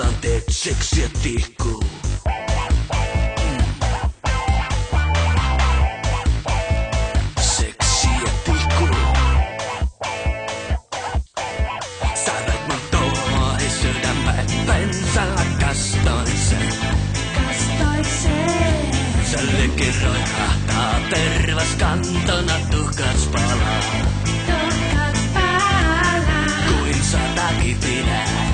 lanteet, seksi ja tihkuu. Seksi ja tihkuu. Sä veit mun touhoihin sydämeen, pensalla kastoin sen. Sä lykiroit hahtaa tervas kantona tuhkats palaa. Kuin sata kipinää.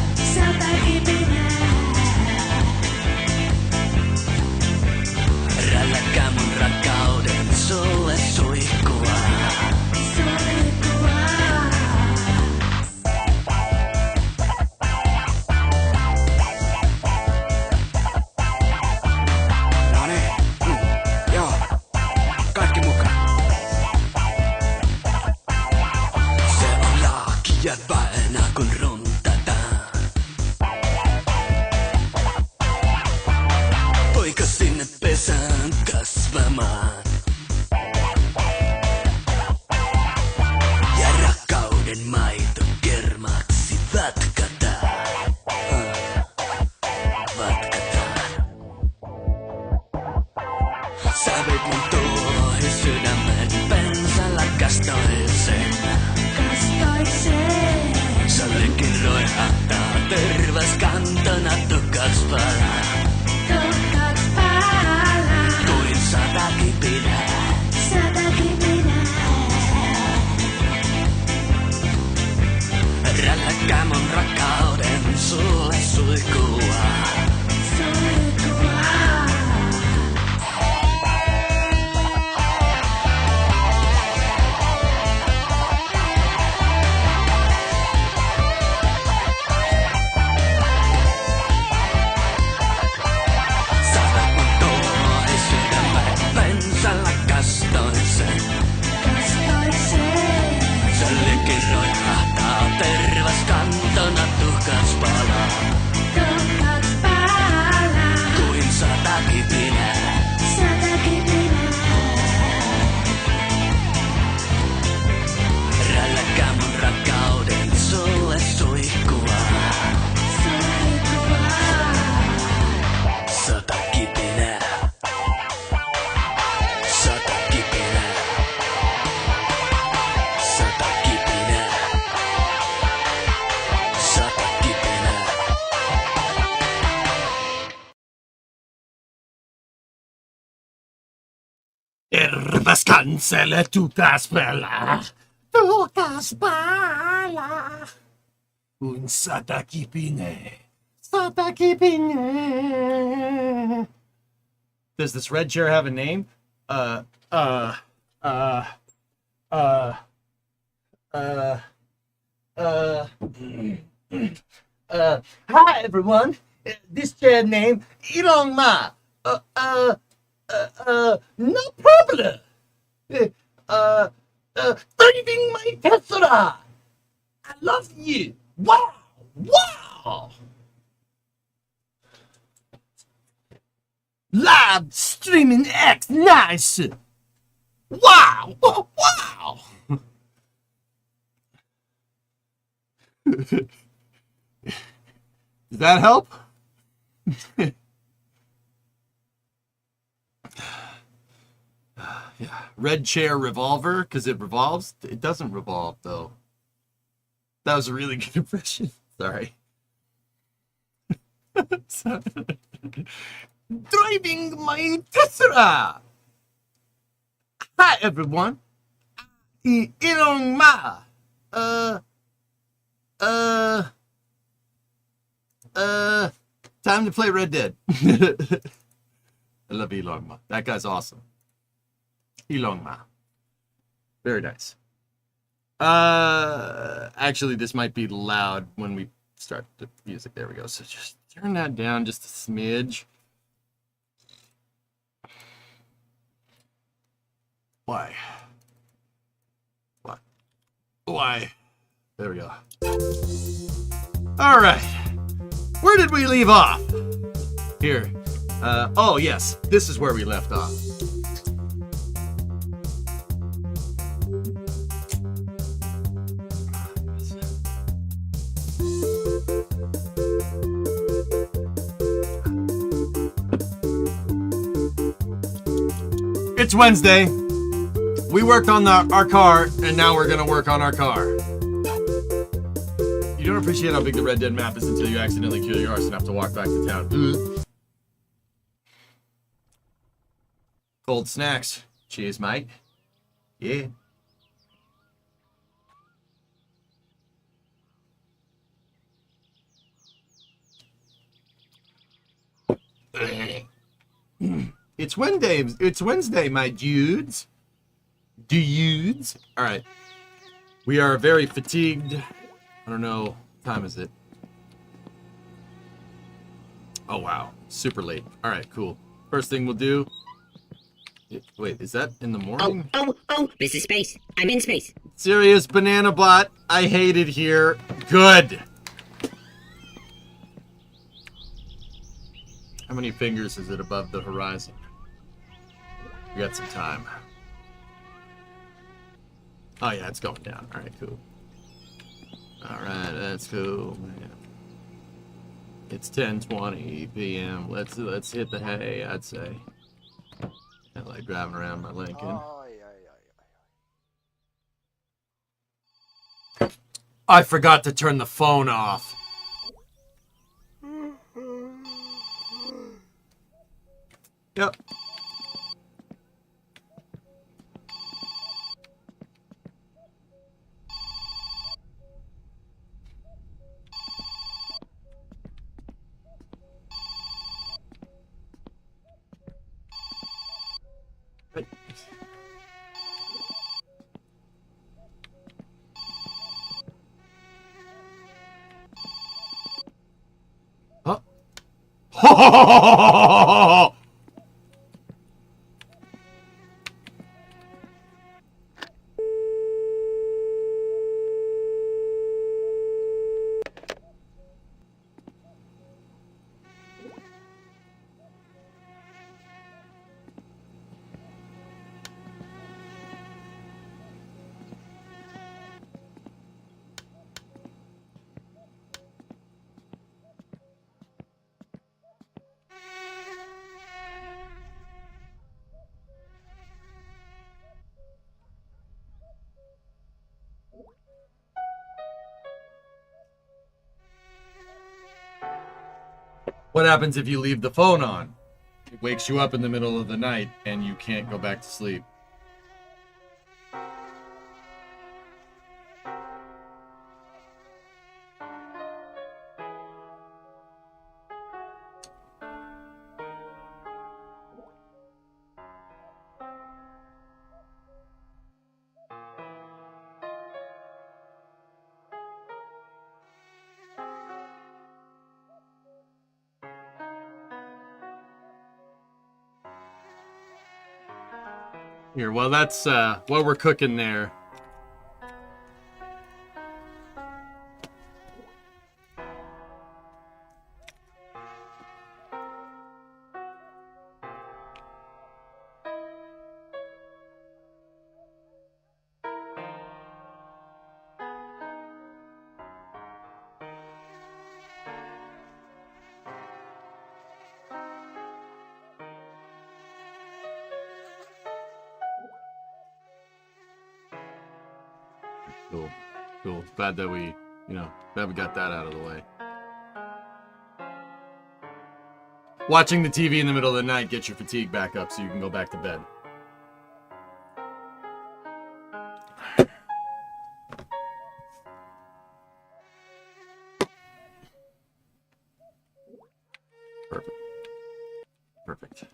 Rälläkää mun rakkauden sulle suihkua. Joo, kaikki mukaan. Se on laakia vaena kun runtataan. Poika sinne pesään kasvamaan. Ja rakkauden maito kermaksi vatkataan. Vatkataan. Sä veit mun tuohi sydämen, pensalla kastoin sen. Sä lykiroit hahtaa tervas kantona tuhkats palaa. Kuin sata kipinää. Rälläkää mun rakkauden sulle suihkua. Sä veit mun tuohi sydämeen, pensalla kastoin sen. Sä lykiroit hahtaa tervas kantona tuhkats palaa. Kuin sata kipinää. Rälläkää mun rakkauden sulle suihkua. Sata kipinää. Sata kipinää. Sata kipinää. Sata kipinää. Terves kanselle tuhkats palaa. Tuhkats palaa. Kuin sata kipinää. Sata kipinää. Does this red chair have a name? Uh, hi everyone. This chair name Ilong Ma. No problem. Saving my Tesla. I love you. Wow, wow. Live streaming X nice. Wow, wow. Does that help? Yeah. Red chair revolver because it revolves. It doesn't revolve though. That was a really good impression. Sorry. Driving my Tesla. Hi everyone. Elon Ma. Time to play Red Dead. I love Elon Ma. That guy's awesome. Elon Ma. Very nice. Actually, this might be loud when we start the music. There we go. So just turn that down just a smidge. Why? What? Why? There we go. All right. Where did we leave off? Here. Oh, yes. This is where we left off. It's Wednesday. We worked on our car, and now we're gonna work on our car. You don't appreciate how big the Red Dead map is until you accidentally kill your horse and have to walk back to town. Cold snacks. Cheers, mate. Yeah. It's Wednesday. It's Wednesday, my dudes. Dudes. All right. We are very fatigued. I don't know. What time is it? Oh, wow. Super late. All right, cool. First thing we'll do. Wait, is that in the morning? Oh, this is space. I'm in space. Serious banana bot. I hate it here. Good. How many fingers is it above the horizon? We got some time. Oh yeah, it's going down. All right, cool. All right, that's cool, man. It's 10:20 p.m. Let's hit the hay, I'd say. I like driving around my Lincoln. I forgot to turn the phone off. Yep. Huh? What happens if you leave the phone on? It wakes you up in the middle of the night and you can't go back to sleep. Here, well, that's what we're cooking there. Cool. Cool. Glad that we, glad we got that out of the way. Watching the TV in the middle of the night gets your fatigue back up so you can go back to bed. Perfect. Perfect.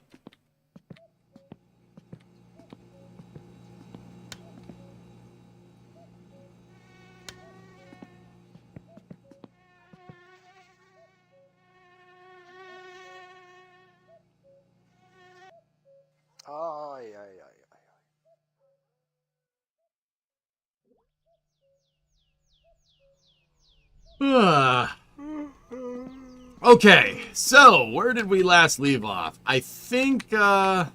Okay, so where did we last leave off? I think I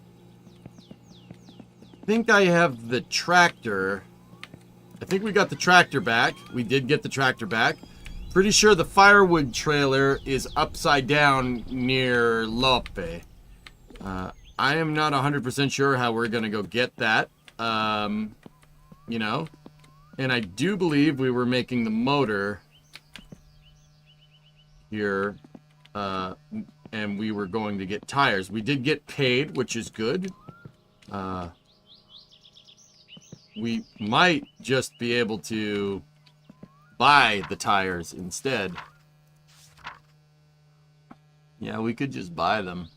have the tractor. I think we got the tractor back. We did get the tractor back. Pretty sure the firewood trailer is upside down near Lape. I am not 100% sure how we're going to go get that. You know, and I do believe we were making the motor here, and we were going to get tires. We did get paid, which is good. We might just be able to buy the tires instead. Yeah, we could just buy them.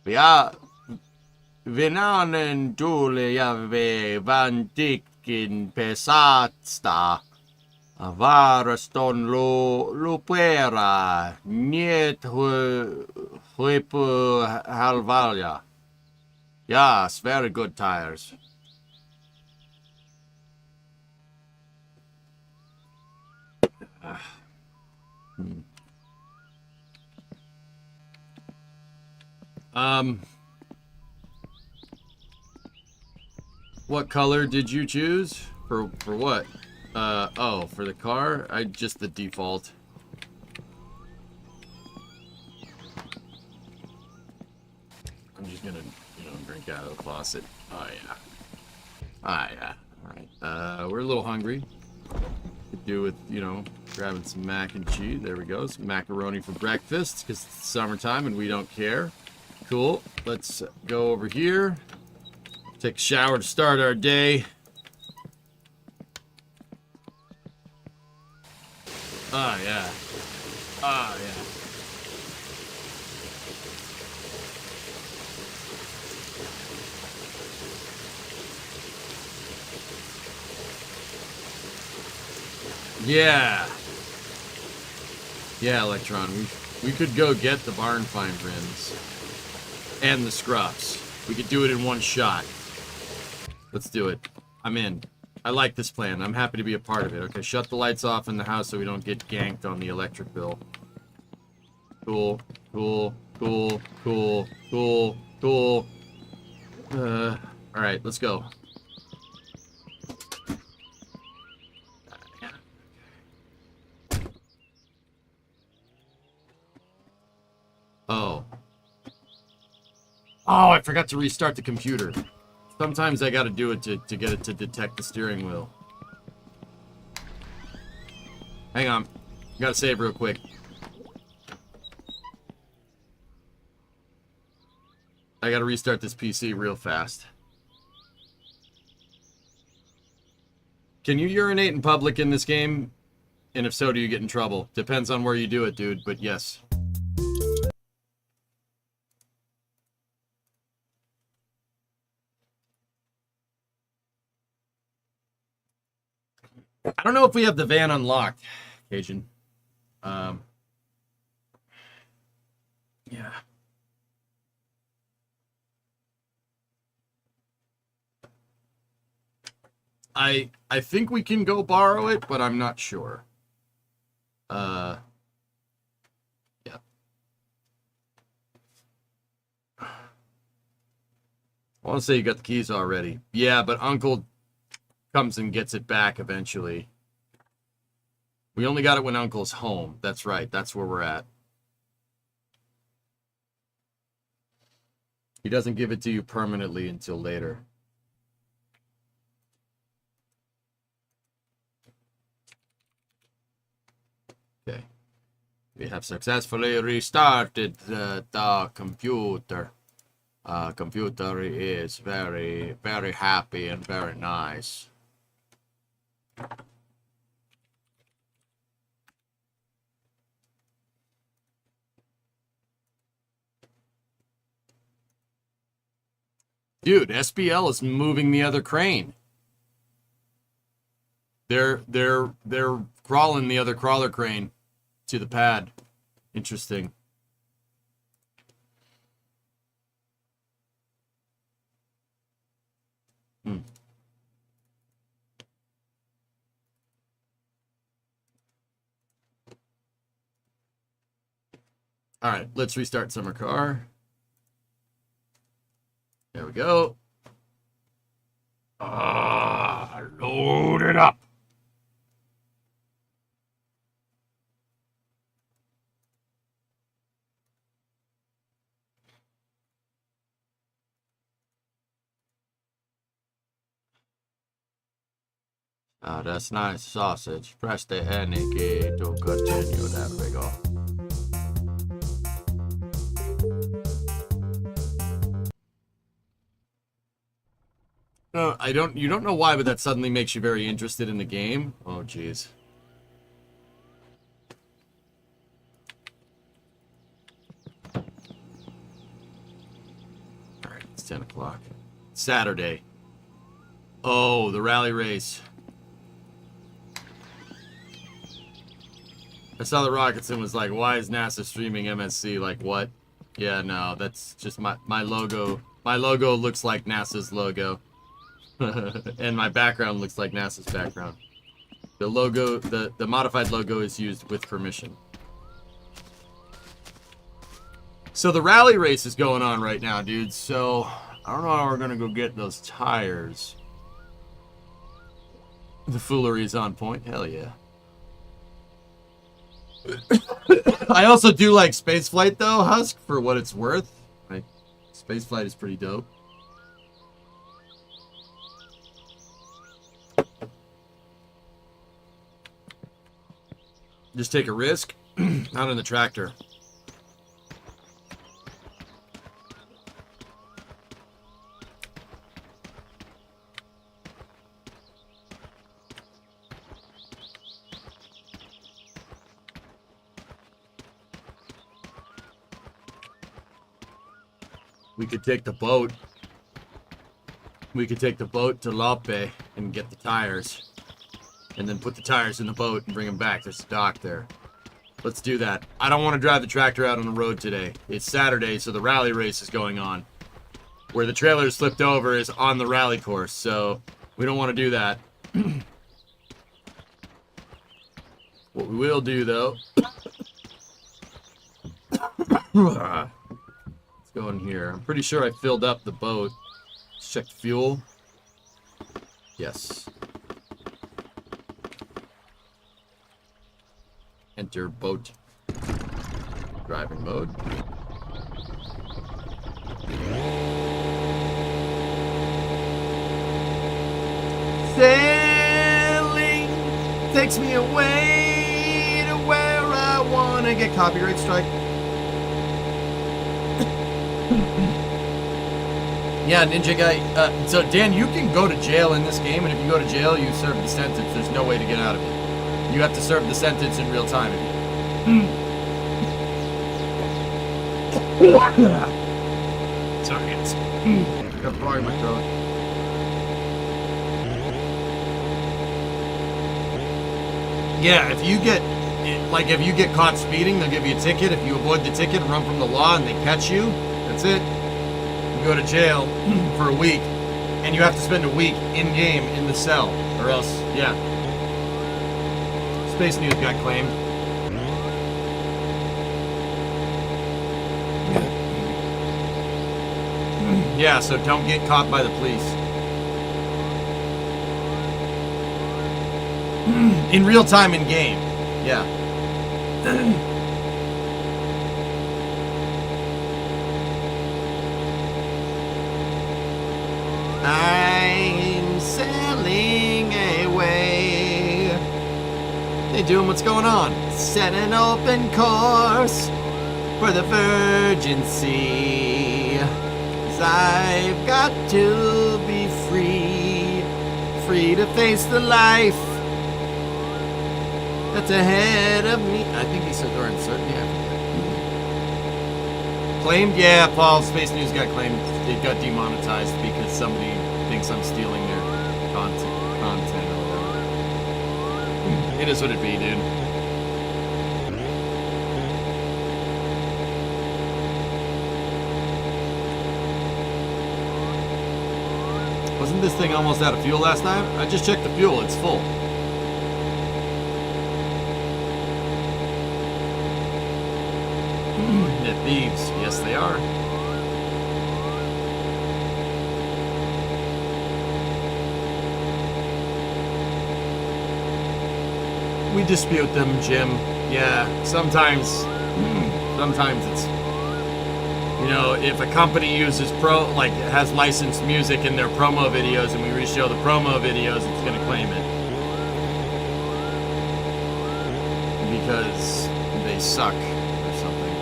Ja, venanen tulia ve vantikin pesatsta. Varaston lupera niet huipu halvalja. Yes, very good tires. What color did you choose? For what? Oh, for the car? Just the default. I'm just gonna, drink out of the faucet. Oh, yeah. Ah, yeah. Alright. We're a little hungry. Could do with, grabbing some mac and cheese. There we go. Some macaroni for breakfast, because it's summertime and we don't care. Cool. Let's go over here. Take a shower to start our day. Ah, yeah. Ah, yeah. Yeah. Yeah, Electron. We could go get the barn find rims. And the scruffs. We could do it in one shot. Let's do it. I'm in. I like this plan. I'm happy to be a part of it. Okay, shut the lights off in the house so we don't get ganked on the electric bill. Cool, cool, cool, cool, cool, cool. Alright, let's go. Oh. Oh, I forgot to restart the computer. Sometimes I gotta do it to get it to detect the steering wheel. Hang on. Gotta save real quick. I gotta restart this PC real fast. Can you urinate in public in this game? And if so, do you get in trouble? Depends on where you do it, dude, but yes. I don't know if we have the van unlocked, Cajun. Yeah. I think we can go borrow it, but I'm not sure. Yeah. I want to say you got the keys already. Yeah, but Uncle comes and gets it back eventually. We only got it when Uncle's home. That's right. That's where we're at. He doesn't give it to you permanently until later. Okay. We have successfully restarted the computer. Computer is very, very happy and very nice. Dude, SBL is moving the other crane. They're crawling the other crawler crane to the pad. Interesting. All right, let's restart summer car. There we go. Load it up. Oh, that's nice sausage. Press the any key to continue. There we go. No, I don't. You don't know why, but that suddenly makes you very interested in the game. Oh, jeez. All right, it's 10 o'clock. Saturday. Oh, the rally race. I saw the Rocketson was like, why is NASA streaming MSC? Like, what? Yeah, no, that's just my logo. My logo looks like NASA's logo. And my background looks like NASA's background. The logo, the modified logo is used with permission. So the rally race is going on right now, dude. So I don't know how we're gonna go get those tires. The foolery is on point. Hell yeah. I also do like spaceflight though, Husk, for what it's worth. Like, spaceflight is pretty dope. Just take a risk. Not in the tractor. We could take the boat. We could take the boat to Lape and get the tires. And then put the tires in the boat and bring them back. There's a dock there. Let's do that. I don't want to drive the tractor out on the road today. It's Saturday, so the rally race is going on. Where the trailer is flipped over is on the rally course, so we don't want to do that. What we will do, though... Let's go in here. I'm pretty sure I filled up the boat. Let's check the fuel. Yes. Enter boat. Driving mode. Sailing takes me away to where I want to get copyright strike. Yeah, Ninja Guy. So, Dan, you can go to jail in this game, and if you go to jail, you serve the sentence. There's no way to get out of it. You have to serve the sentence in real time. Sorry, guys. Got frog in my throat. Yeah, if you get caught speeding, they'll give you a ticket. If you avoid the ticket and run from the law and they catch you, that's it. You go to jail for a week, and you have to spend a week in-game in the cell, or else, yeah. Space News got claimed. Yeah, so don't get caught by the police. In real time in game. Yeah. I'm sailing away. Hey, doing what's going on? Set an open course for the Virgin Sea. 'Cause I've got to be free, free to face the life that's ahead of me. I think he said, or uncertainty. Claimed? Yeah, Paul, Space News got claimed. It got demonetized because somebody thinks I'm stealing their content or whatever. It is what it be, dude. Wasn't this thing almost out of fuel last time? I just checked the fuel, it's full. They're thieves. Yes, they are. We dispute them, Jim. Yeah, sometimes it's, you know, if a company uses has licensed music in their promo videos and we reshow the promo videos, it's gonna claim it. because they suck or something.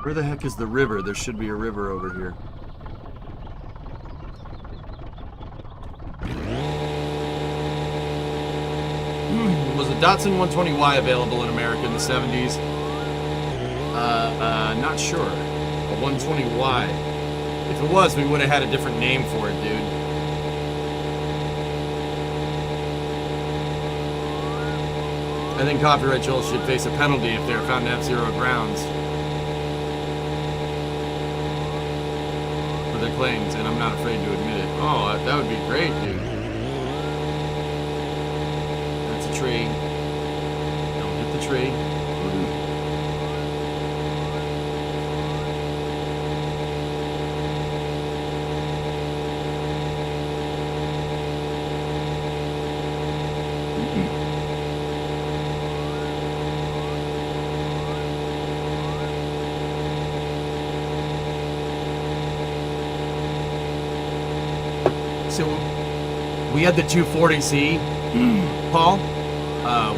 Where the heck is the river? There should be a river over here. Was a Datsun 120Y available in America in the 70s? Not sure. A 120Y. If it was, we would have had a different name for it, dude. I think copyright trolls should face a penalty if they're found to have zero grounds for their claims, and I'm not afraid to admit it. Oh, that would be great, dude. That's a tree. Don't hit the tree. So we had the 240Z, Paul,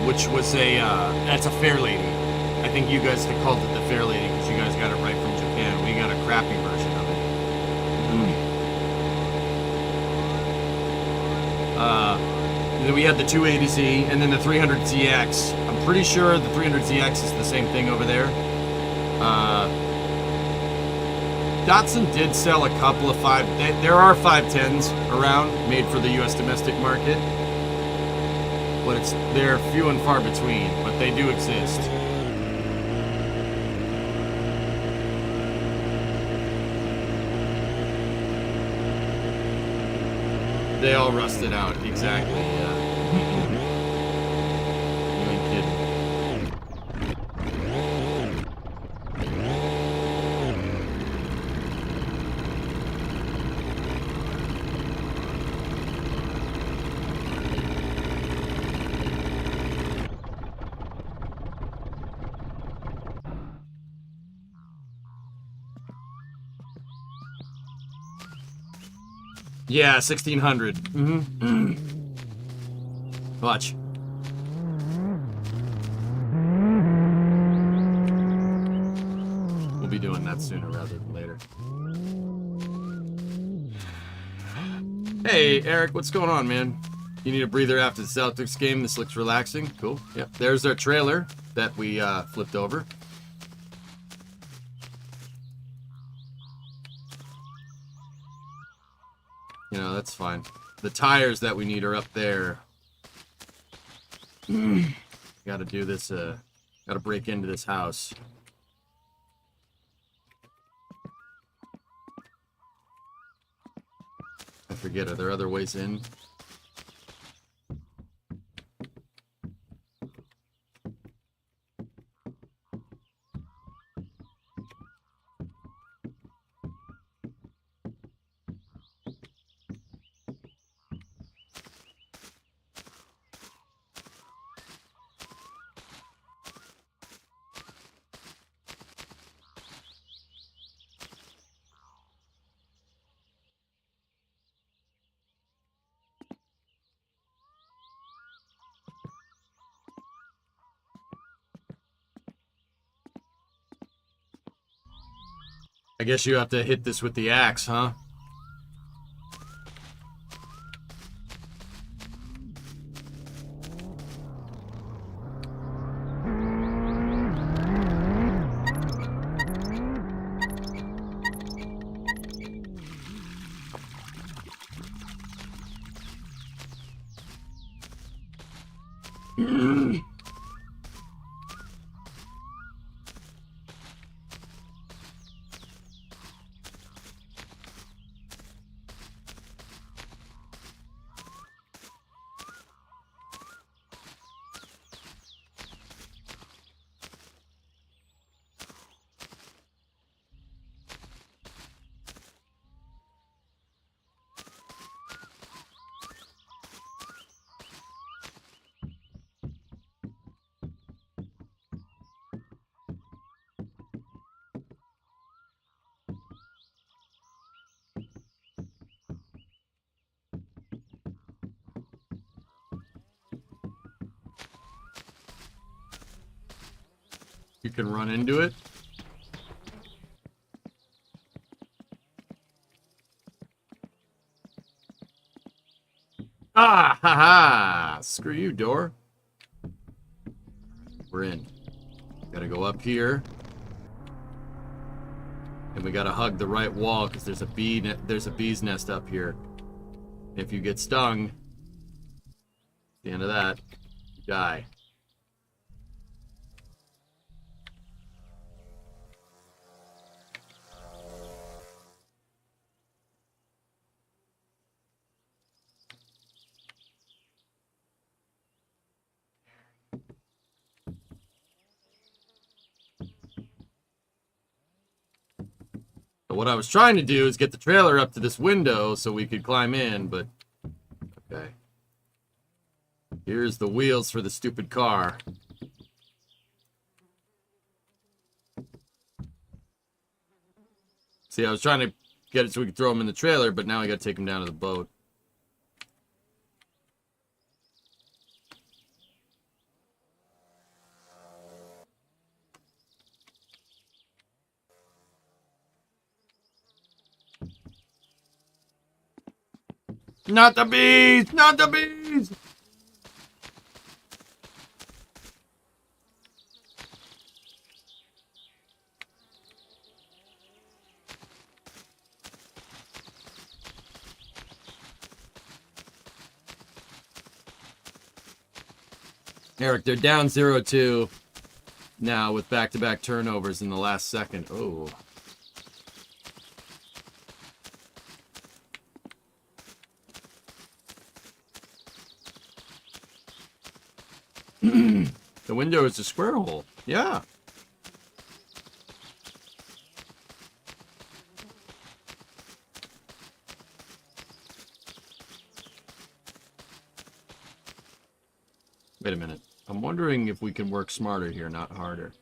which was that's a Fair Lady. I think you guys had called it the Fair Lady because you guys got it right from Japan. We got a crappy version of it. Then we had the 280Z and then the 300ZX. I'm pretty sure the 300ZX is the same thing over there. Datsun did sell a couple of there are 510s around made for the U.S. domestic market, but they're few and far between, but they do exist. They all rusted out, exactly, yeah. You ain't kidding. Yeah, 1600. Watch. We'll be doing that sooner rather than later. Hey, Eric, what's going on, man? You need a breather after the Celtics game? This looks relaxing. Cool. Yep. There's our trailer that we flipped over. You know, that's fine. The tires that we need are up there. Gotta do this, gotta break into this house. I forget, are there other ways in? I guess you have to hit this with the axe, huh? You can run into it. Ah, ha ha! Screw you, door. We're in. Gotta go up here. And we gotta hug the right wall because there's a bee's nest up here. If you get stung, at the end of that, you die. But what I was trying to do is get the trailer up to this window so we could climb in, but okay. Here's the wheels for the stupid car. See, I was trying to get it so we could throw them in the trailer, but now I gotta take them down to the boat. Not the bees! Not the bees! Eric, they're down 0-2 now with back-to-back turnovers in the last second. Oh. The window is a square hole. Yeah. Wait a minute. I'm wondering if we can work smarter here, not harder.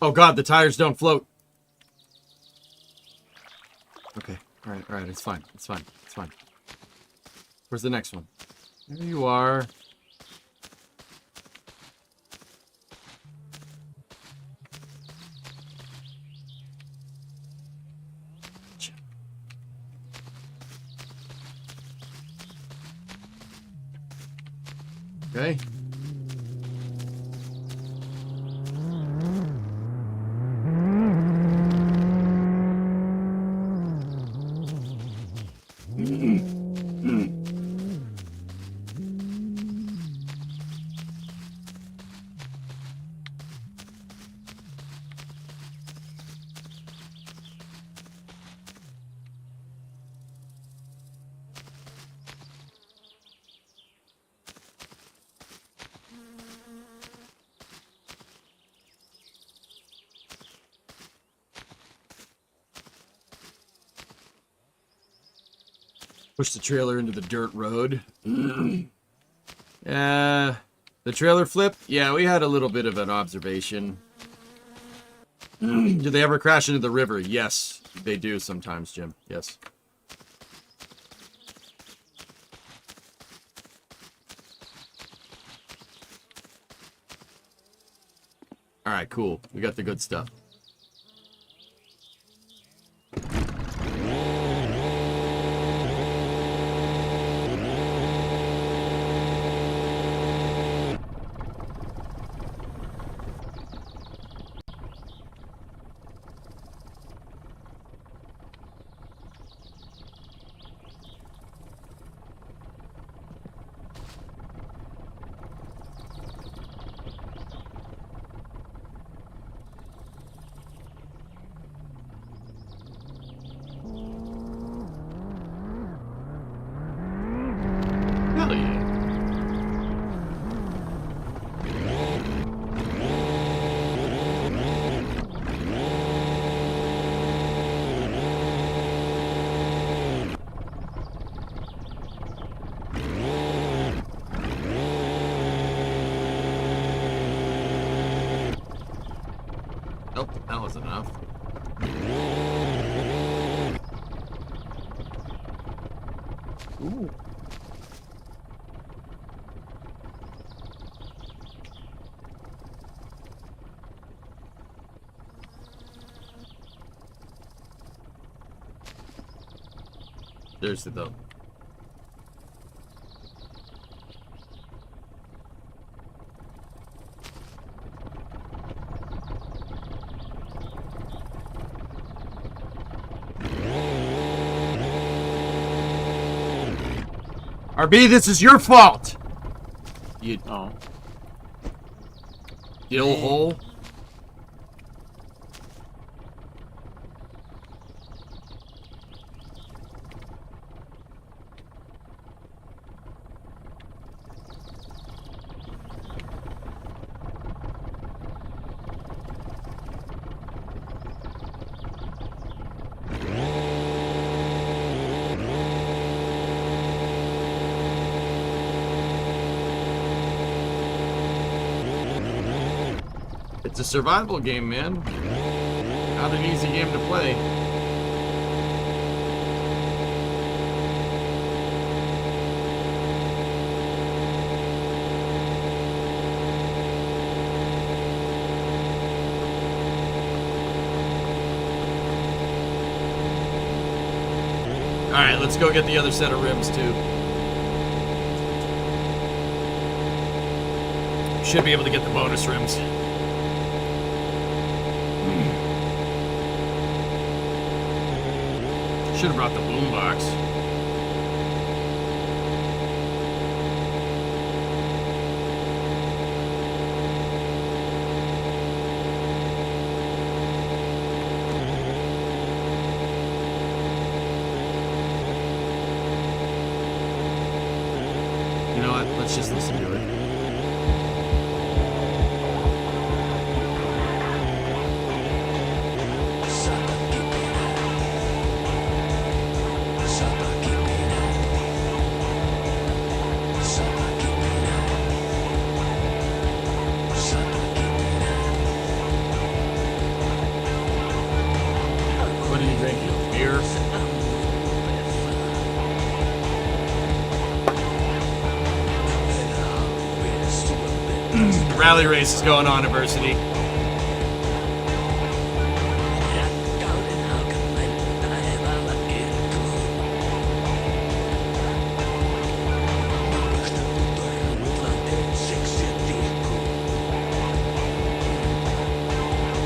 Oh god, the tires don't float. Okay, alright, it's fine, it's fine, it's fine. Where's the next one? There you are. Okay. Push the trailer into the dirt road. The trailer flip? Yeah, we had a little bit of an observation. Do they ever crash into the river? Yes, they do sometimes, Jim. Yes. Alright, cool. We got the good stuff. wasn't enough. Ooh. Seriously though. RB, this is your fault! You dill hole. It's a survival game, man. Not an easy game to play. Alright, let's go get the other set of rims, too. Should be able to get the bonus rims. Should have brought the boombox. You know what? Let's just listen to it. What are you drinking? Beer? Rally race is going on, Adversity.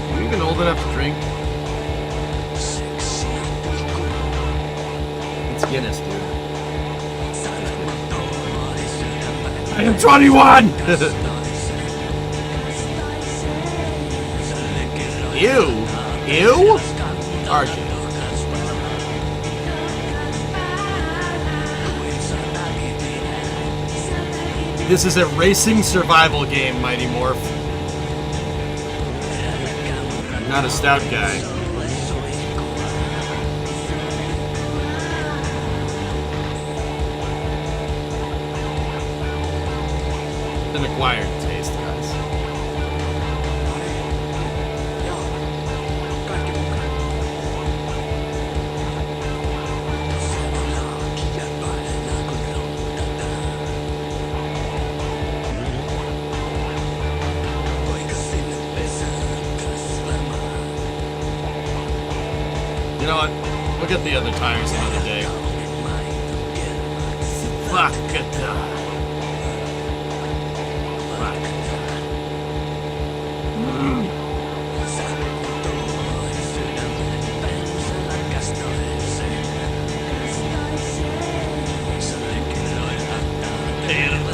Are you even old enough to drink? It's Guinness, dude. I am 21! Ew. Ew? RJ. This is a racing survival game, Mighty Morph. I'm not a stout guy. It's an acquired taste, guys. You know what? We'll get the other tires another day. Fuck it. Fuck.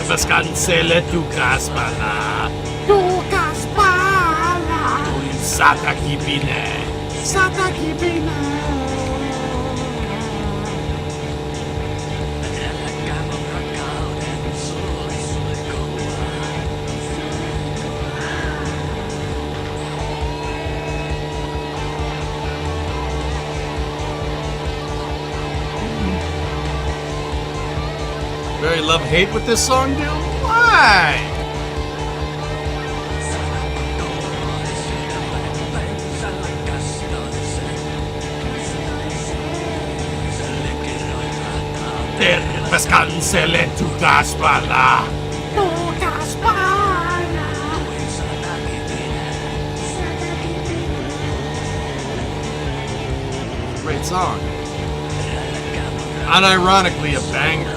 Descansele tu kaspala. Tu kaspala. Sata kipine. Sata kipine. Very love-hate with this song, dude? Why? Vascansele tu Gaspala. Great song. Unironically a banger.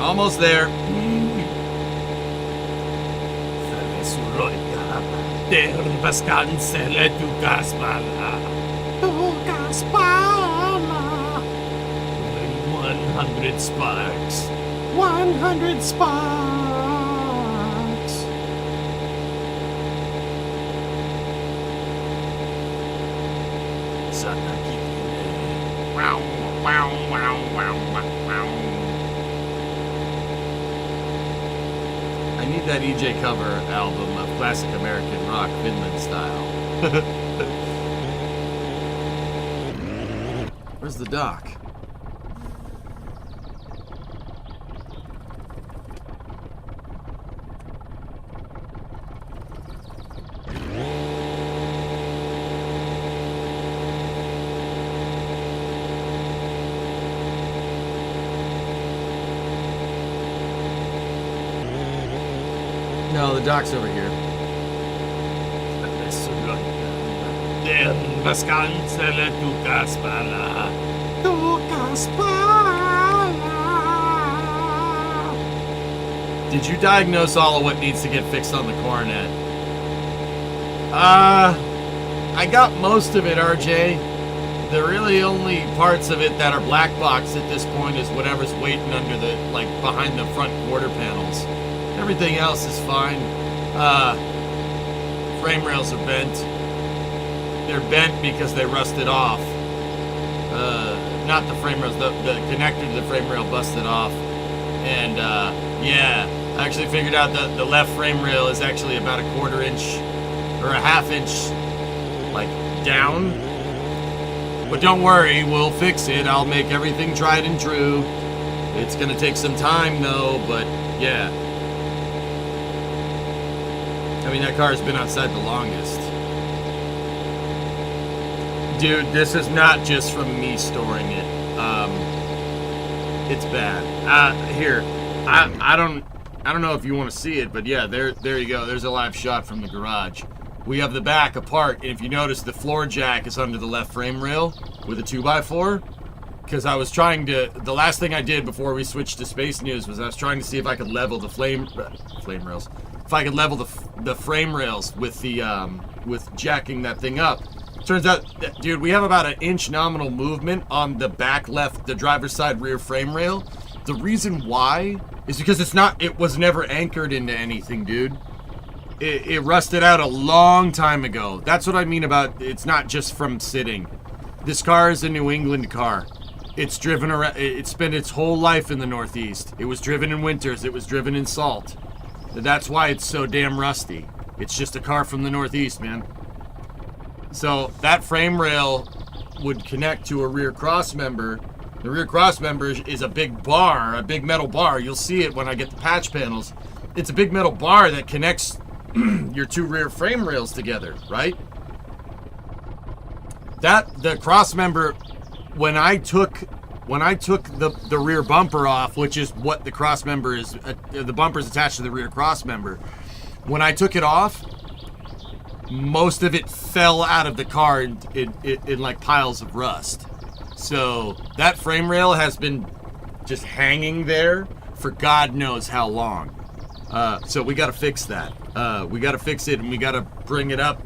Almost there. Tu Gaspala. 100 sparks. 100 sparks. Wow, wow, wow, wow, wow. I need that EJ cover album of classic American rock, Finland style. Where's the dock? No, the dock's over here. Did you diagnose all of what needs to get fixed on the coronet? I got most of it, RJ. The really only parts of it that are black box at this point is whatever's waiting under the, like, behind the front quarter panels. Everything else is fine. Frame rails are bent. They're bent because they rusted off. Not the frame rails, the connector to the frame rail busted off. And yeah, I actually figured out that the left frame rail is actually about a 1/4 inch or a 1/2 inch like down. But don't worry, we'll fix it. I'll make everything tried and true. It's gonna take some time though, but yeah. I mean, that car's been outside the longest. Dude, this is not just from me storing it. It's bad. Here, I don't know if you want to see it, but yeah, there you go. There's a live shot from the garage. We have the back apart, and if you notice, the floor jack is under the left frame rail with a 2x4. Because I was trying to, the last thing I did before we switched to Space News was I was trying to see if I could level the flame rails. If I could level the frame rails with the with jacking that thing up. Turns out, dude, we have about an inch nominal movement on the back left, the driver's side rear frame rail. The reason why is because it was never anchored into anything, dude. It rusted out a long time ago. That's what I mean about it's not just from sitting. This car is a New England car. It's driven around, it spent its whole life in the Northeast. It was driven in winters, it was driven in salt. That's why it's so damn rusty. It's just a car from the Northeast, man. So that frame rail would connect to a rear cross member. The rear cross member is a big bar, a big metal bar. You'll see it when I get the patch panels. It's a big metal bar that connects your two rear frame rails together, right? The cross member, when I took the rear bumper off, which is what the cross member is, the bumper is attached to the rear cross member. When I took it off, most of it fell out of the car in like piles of rust. So that frame rail has been just hanging there for God knows how long. So we got to fix that. We got to fix it, and we got to bring it up.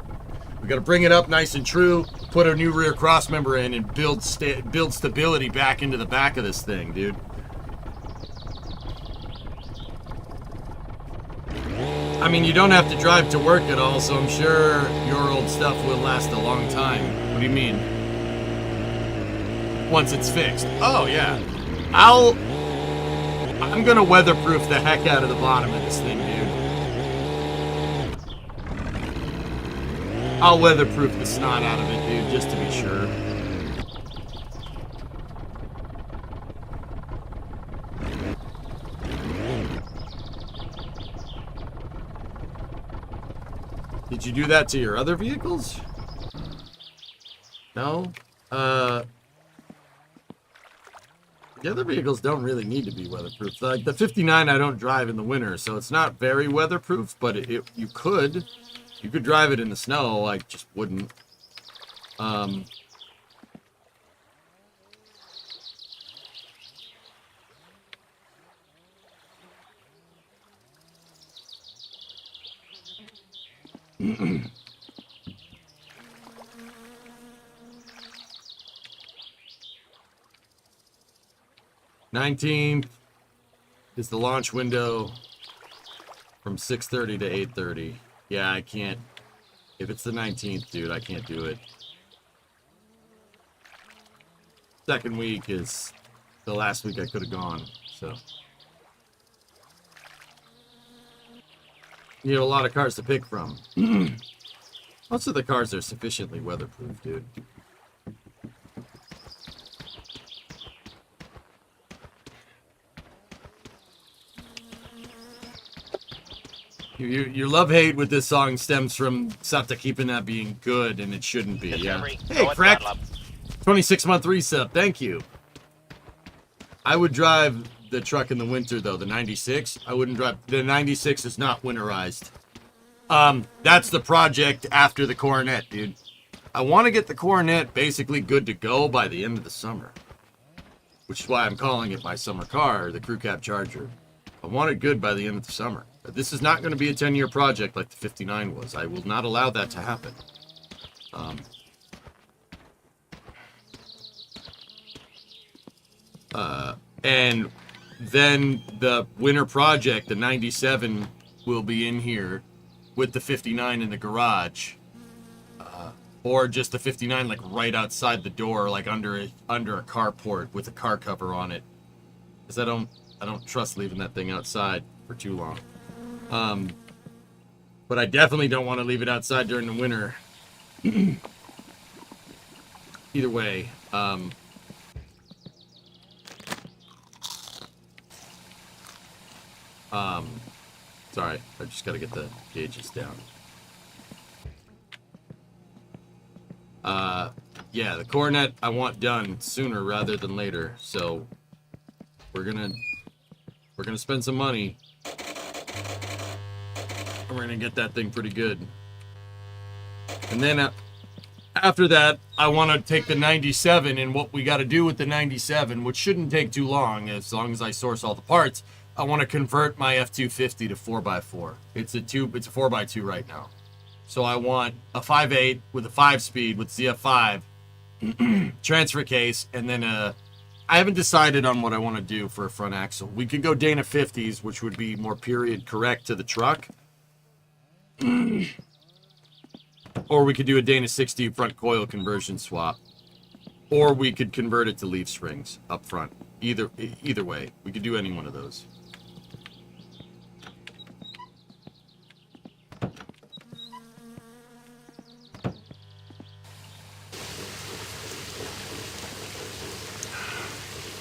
We got to bring it up nice and true, put a new rear cross member in, and build stability back into the back of this thing, dude. I mean, you don't have to drive to work at all, so I'm sure your old stuff will last a long time. What do you mean? Once it's fixed. Oh, yeah. I'm gonna weatherproof the heck out of the bottom of this thing, dude. I'll weatherproof the snot out of it, dude, just to be sure. Did you do that to your other vehicles? No? The other vehicles don't really need to be weatherproof. Like the 59 I don't drive in the winter, so it's not very weatherproof, but you could drive it in the snow, I just wouldn't. 19th is the launch window from 6:30 to 8:30. Yeah, I can't. If it's the 19th, dude, I can't do it. Second week is the last week I could have gone, so. You have a lot of cars to pick from. Most of the cars are sufficiently weatherproof, dude. Your love-hate with this song stems from Sata keeping that being good, and it shouldn't be, yeah. Hey, Crack! 26-month resub, thank you. I would drive the truck in the winter, though, the 96. I wouldn't drive... The 96 is not winterized. That's the project after the Coronet, dude. I want to get the Coronet basically good to go by the end of the summer. Which is why I'm calling it my summer car, the Crew Cab Charger. I want it good by the end of the summer. But this is not going to be a 10-year project like the 59 was. I will not allow that to happen. And then the winter project, the 97, will be in here with the 59 in the garage. Or just the 59 like right outside the door, like under a carport with a car cover on it. Because I don't trust leaving that thing outside for too long. But I definitely don't want to leave it outside during the winter. Either way, sorry, I just gotta get the gauges down. Yeah, the Coronet I want done sooner rather than later, so we're gonna spend some money. We're gonna get that thing pretty good. And then after that, I want to take the 97, and what we got to do with the 97, which shouldn't take too long as I source all the parts. I want to convert my F-250 to 4x4. It's a 4x2 right now. So I want a 5.8 with a 5-speed with ZF5 transfer case, and then I haven't decided on what I want to do for a front axle. We could go Dana 50s, which would be more period correct to the truck. Or we could do a Dana 60 front coil conversion swap. Or we could convert it to leaf springs up front. Either way, we could do any one of those.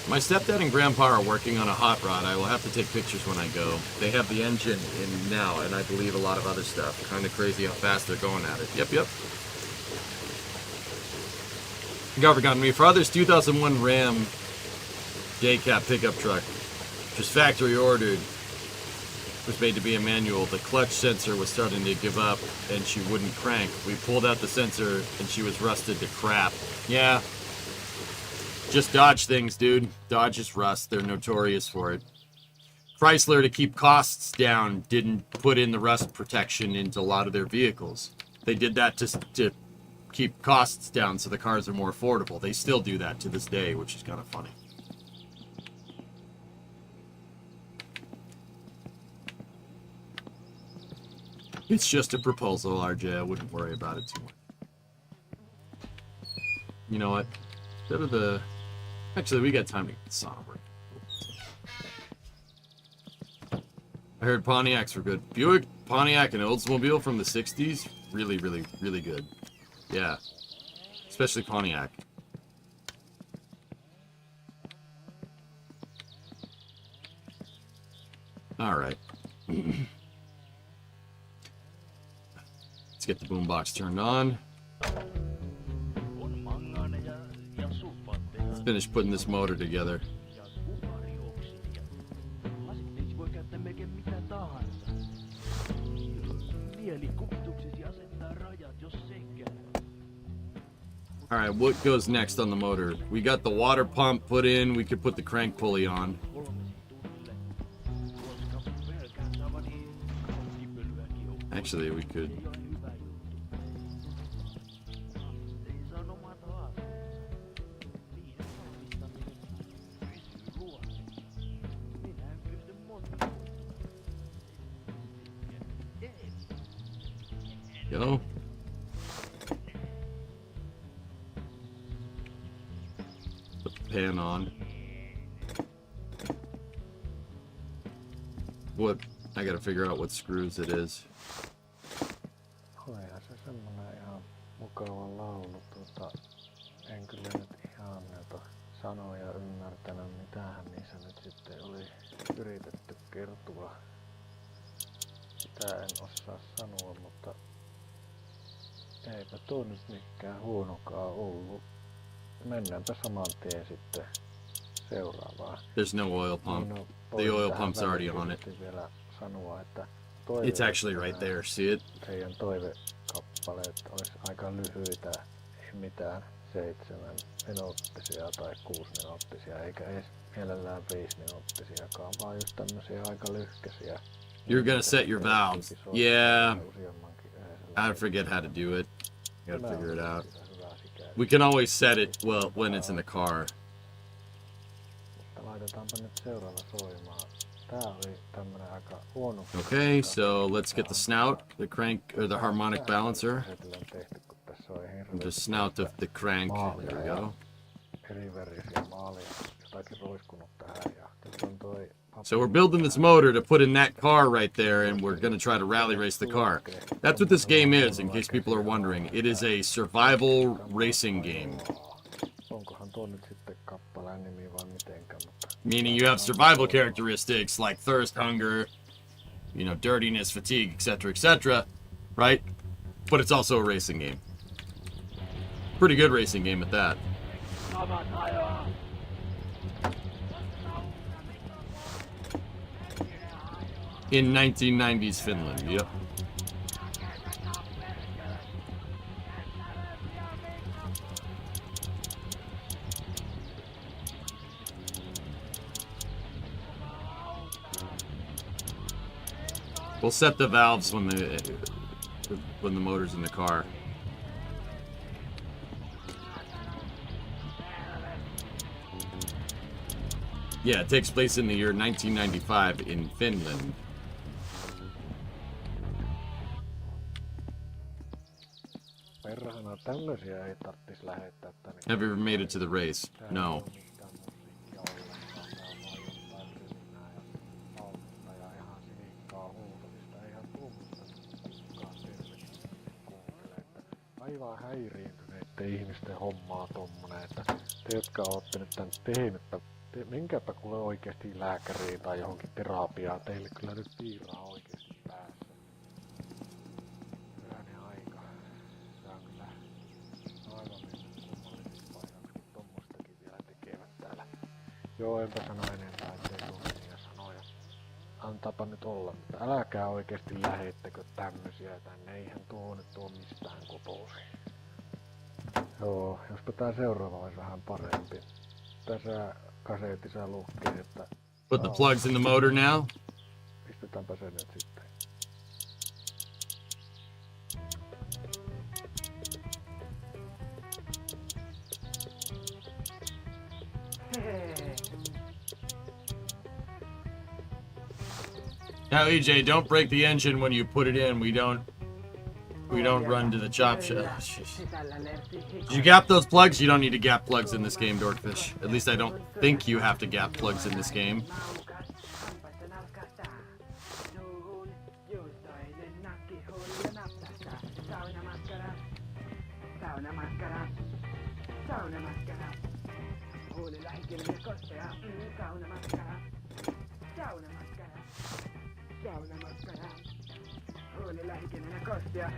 My stepdad and grandpa are working on a hot rod. I will have to take pictures when I go. They have the engine in now, and I believe a lot of other stuff. Kind of crazy how fast they're going at it. Yep. Got forgotten me. Father's 2001 Ram day cab pickup truck, just factory ordered, was made to be a manual. The clutch sensor was starting to give up, and she wouldn't crank. We pulled out the sensor, and she was rusted to crap. Yeah. Just Dodge things, dude. Dodge is rust. They're notorious for it. Chrysler, to keep costs down, didn't put in the rust protection into a lot of their vehicles. They did that to keep costs down so the cars are more affordable. They still do that to this day, which is kind of funny. It's just a proposal, RJ. I wouldn't worry about it too much. You know what? Instead of the... Actually, we got time to get somber. I heard Pontiacs were good. Buick, Pontiac, and Oldsmobile from the 60s. Really, really, really good. Yeah. Especially Pontiac. Alright. Let's get the boombox turned on. Let's finish putting this motor together. Alright, what goes next on the motor? We got the water pump put in. We could put the crank pulley on. Actually, we could. Go. Put the pan on. What? I gotta figure out what screws it is. Olihan se semmonen ihan mukava laulu, en kyllä nyt ihan näitä sanoja ymmärtänyt, mitähän niissä nyt sitten oli yritetty kertoa. Sitä en osaa sanoa, mutta eipä tuo nyt mikään huonokaan ollut. Mennäänpä saman tien sitten seuraavaan. There's no oil pump. The oil pump's already on it. Vielä sanoa, että It's actually right there, see it? Teidän toivekappaleet olisi aika lyhyitä, ei mitään 7 minuuttisia tai 6 minuuttisia, eikä edes mielellään 5 minuuttisiakaan, vaan just tämmösiä aika lyhkäisiä. You're gonna set your valves. Yeah. I forget how to do it. You gotta figure it out. We can always set it, well, when it's in the car. Mutta laitetaanpa nyt seuraava soimaan. Tää oli tämmönen aika huono. Okay, so let's get the snout, the crank, or the harmonic balancer. And the snout of the crank. There we go. Erivärisiä maaleja, jotakin roiskunut tähän ja nyt on toi. So we're building this motor to put in that car right there, and we're going to try to rally race the car. That's what this game is, in case people are wondering. It is a survival racing game. Meaning you have survival characteristics like thirst, hunger, you know, dirtiness, fatigue, etc., right? But it's also a racing game. Pretty good racing game at that. In 1990s Finland, yep. We'll set the valves when the motor's in the car. Yeah, it takes place in the year 1995 in Finland. Have you ever made it to the race? No. Aivan häiriintyneiden ihmisten hommaa tommonen, että te jotka ootte nyt tän tehnyt, menkääpä kuule oikeesti lääkäriin tai johonkin terapiaan, teille kyllä nyt piiraa oikeesti päässä. Hyvänen aika. Se on kyllä aivan mennyt kummalliseksi paikaksi, kun tommostakin vielä tekevät täällä. Joo, enpä sano enempää, ettei tuollaisia sanoja. Antaapa nyt olla, mutta älkää oikeesti lähettekö tämmösiä tänne, eihän tuo nyt oo mistään kotoisin. Joo, jospa tää seuraava olisi vähän parempi. Tässä kasetissa lukee, että... Put the plugs in the motor now. Pistetäänpä se nyt sitten. Now, EJ, don't break the engine when you put it in. We don't run to the chop shop. Did you gap those plugs? You don't need to gap plugs in this game, Dorkfish. At least I don't think you have to gap plugs in this game. Huulilla hikinen ja kostea, saunamakkara. Saunamakkara. Saunamakkara. Huulilla hikinen ja kostea,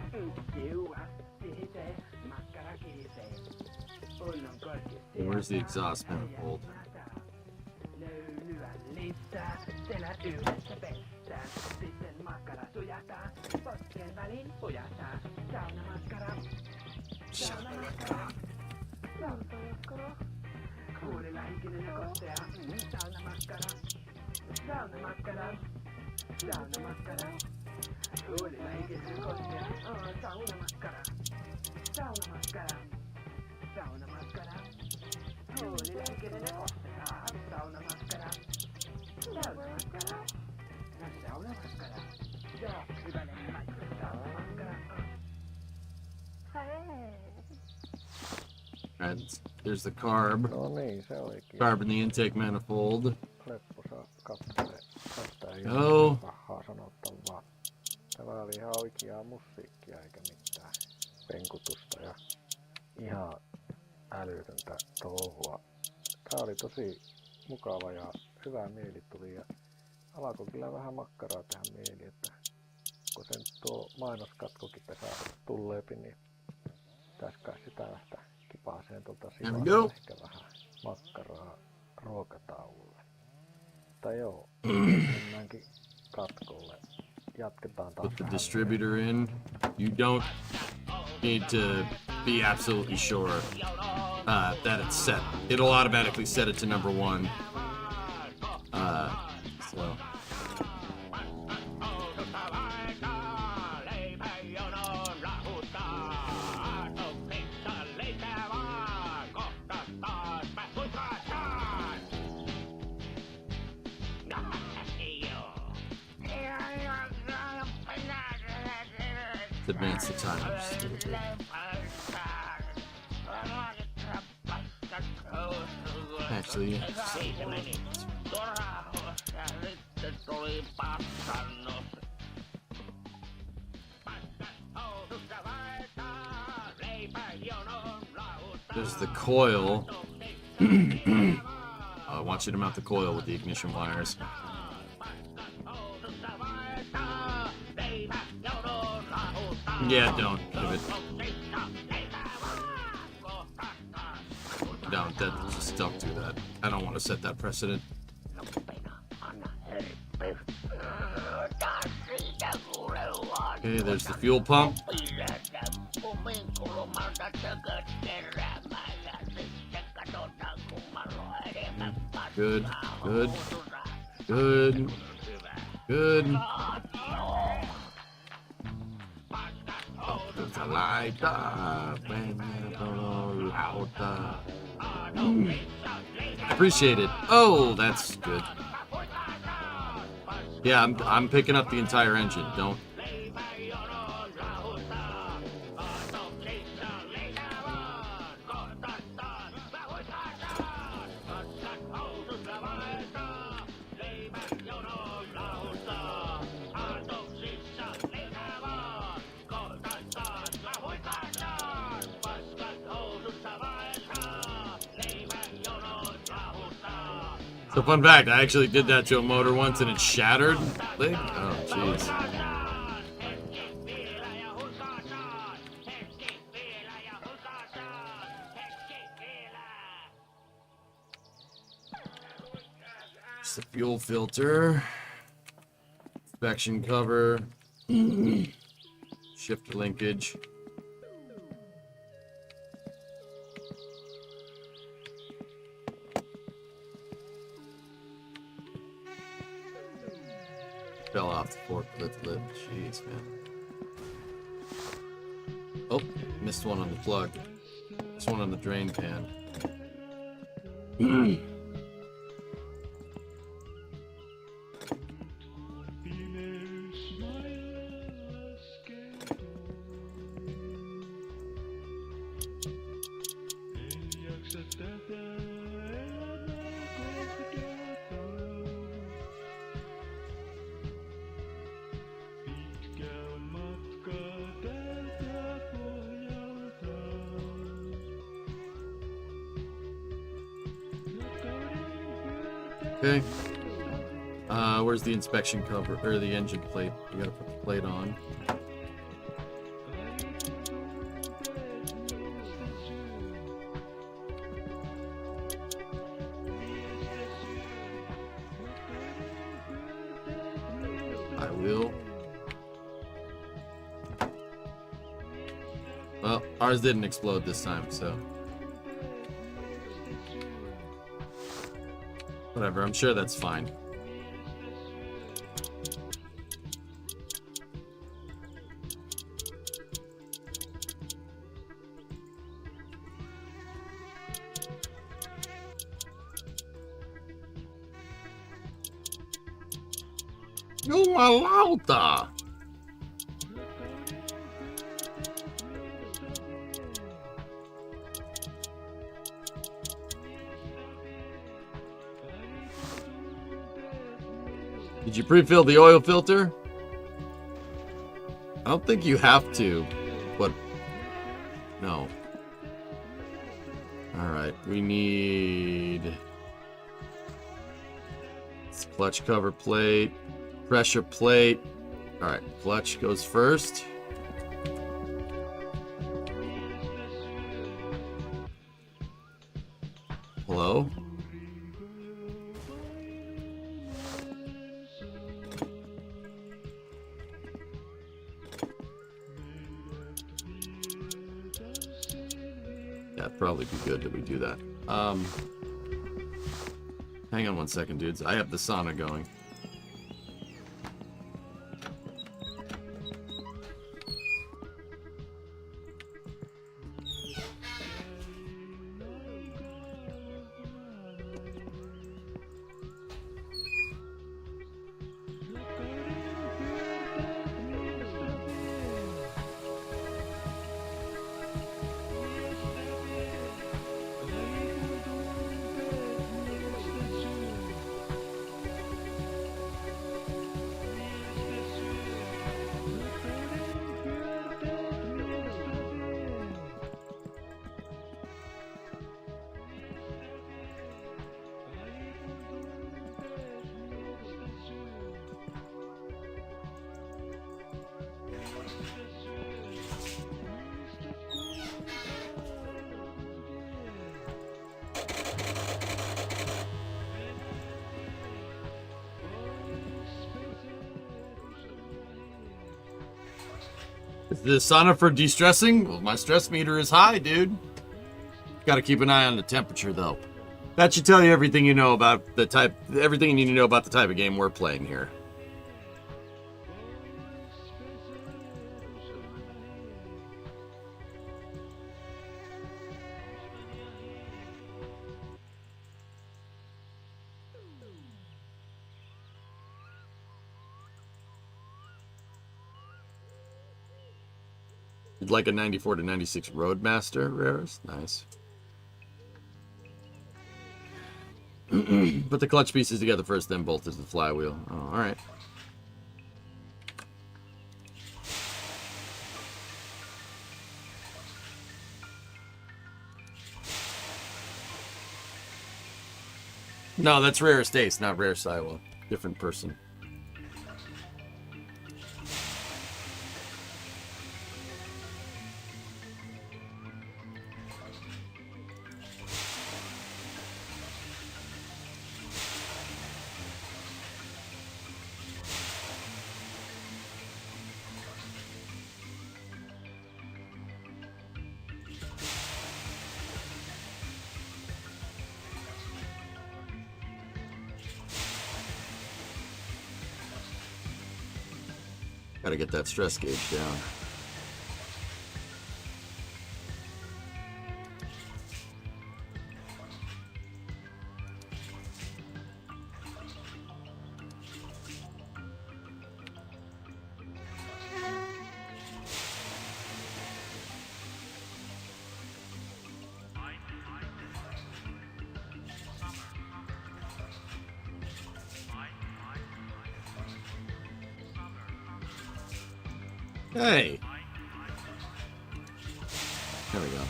kiua, sihisee, makkara kihisee. Hullun korkki. Where's the exhaust manifold? Löylyä lisää, selä yhdessä pestään. Sitten makkara sujahtaa, poskien väliin pujahtaa. Saunamakkara. Saunamakkara. Saunamakkara. Huulilla hikinen ja kostea, saunamakkara. Saunamakkara. Saunamakkara. Huulilla hikinen ja kostea, saunamakkara. Saunamakkara. Saunamakkara. Huulilla hikinen ja kostea, saunamakkara. Saunamakkara. No saunamakkara. Joo, hyvänen laittu saunamakkara. Hei. And there's the carb. No niin, se olikin. Carb in the intake manifold. Lepposa kappale. Tästä ei Joo. ole pahaa sanottavaa. Tämä oli ihan oikeaa musiikkia eikä mitään penkutusta ja ihan älytöntä touhua. Tää oli tosi mukava ja hyvä mieli tuli ja alkoi kyllä vähän makkaraa tähän mieli, että kun sen tuo mainoskatkokin tässä tulleepi, niin pitäisikö sitä lähteä kipaaseen tuolta sivasta ehkä vähän makkaraa ruokatauolle. Mutta joo, mennäänkin katkolle. Jatketaan taas. Put the distributor in. You don't need to be absolutely sure that it's set. It'll automatically set it to number 1. So. Advance the time just a little bit. Actually, there's the coil. I want you to mount the coil with the ignition wires. Yeah, don't give it. Don't do that. I don't want to set that precedent. Okay, there's the fuel pump. Good, good, good, good. Appreciate it. Oh, that's good. Yeah, I'm picking up the entire engine. Don't. So fun fact, I actually did that to a motor once and it shattered. Like, oh, jeez. It's the fuel filter. Inspection cover. Shift linkage. Fell off the forklift lip. Jeez, man. Oh, missed one on the plug. This one on the drain pan. Okay. Where's the inspection cover or the engine plate? You gotta put the plate on. I will. Well, ours didn't explode this time, so. Whatever, I'm sure that's fine. Lauta! Did you pre-fill the oil filter? I don't think you have to, but no. Alright, we need clutch cover plate, pressure plate. Alright, clutch goes first. Hello? Yeah, it'd probably be good that we do that. Hang on one second, dudes. I have the sauna going. Is the sauna for de-stressing? Well, my stress meter is high, dude. Gotta keep an eye on the temperature, though. That should tell you everything you know about the type, everything you need to know about the type of game we're playing here. You'd like a 94 to 96 Roadmaster, Rares? Nice. Put the clutch pieces together first, then bolt is the flywheel. Oh, alright. No, that's Rare Estates, not Rare Silo. Different person. Gotta get that stress gauge down. Hey! There we go.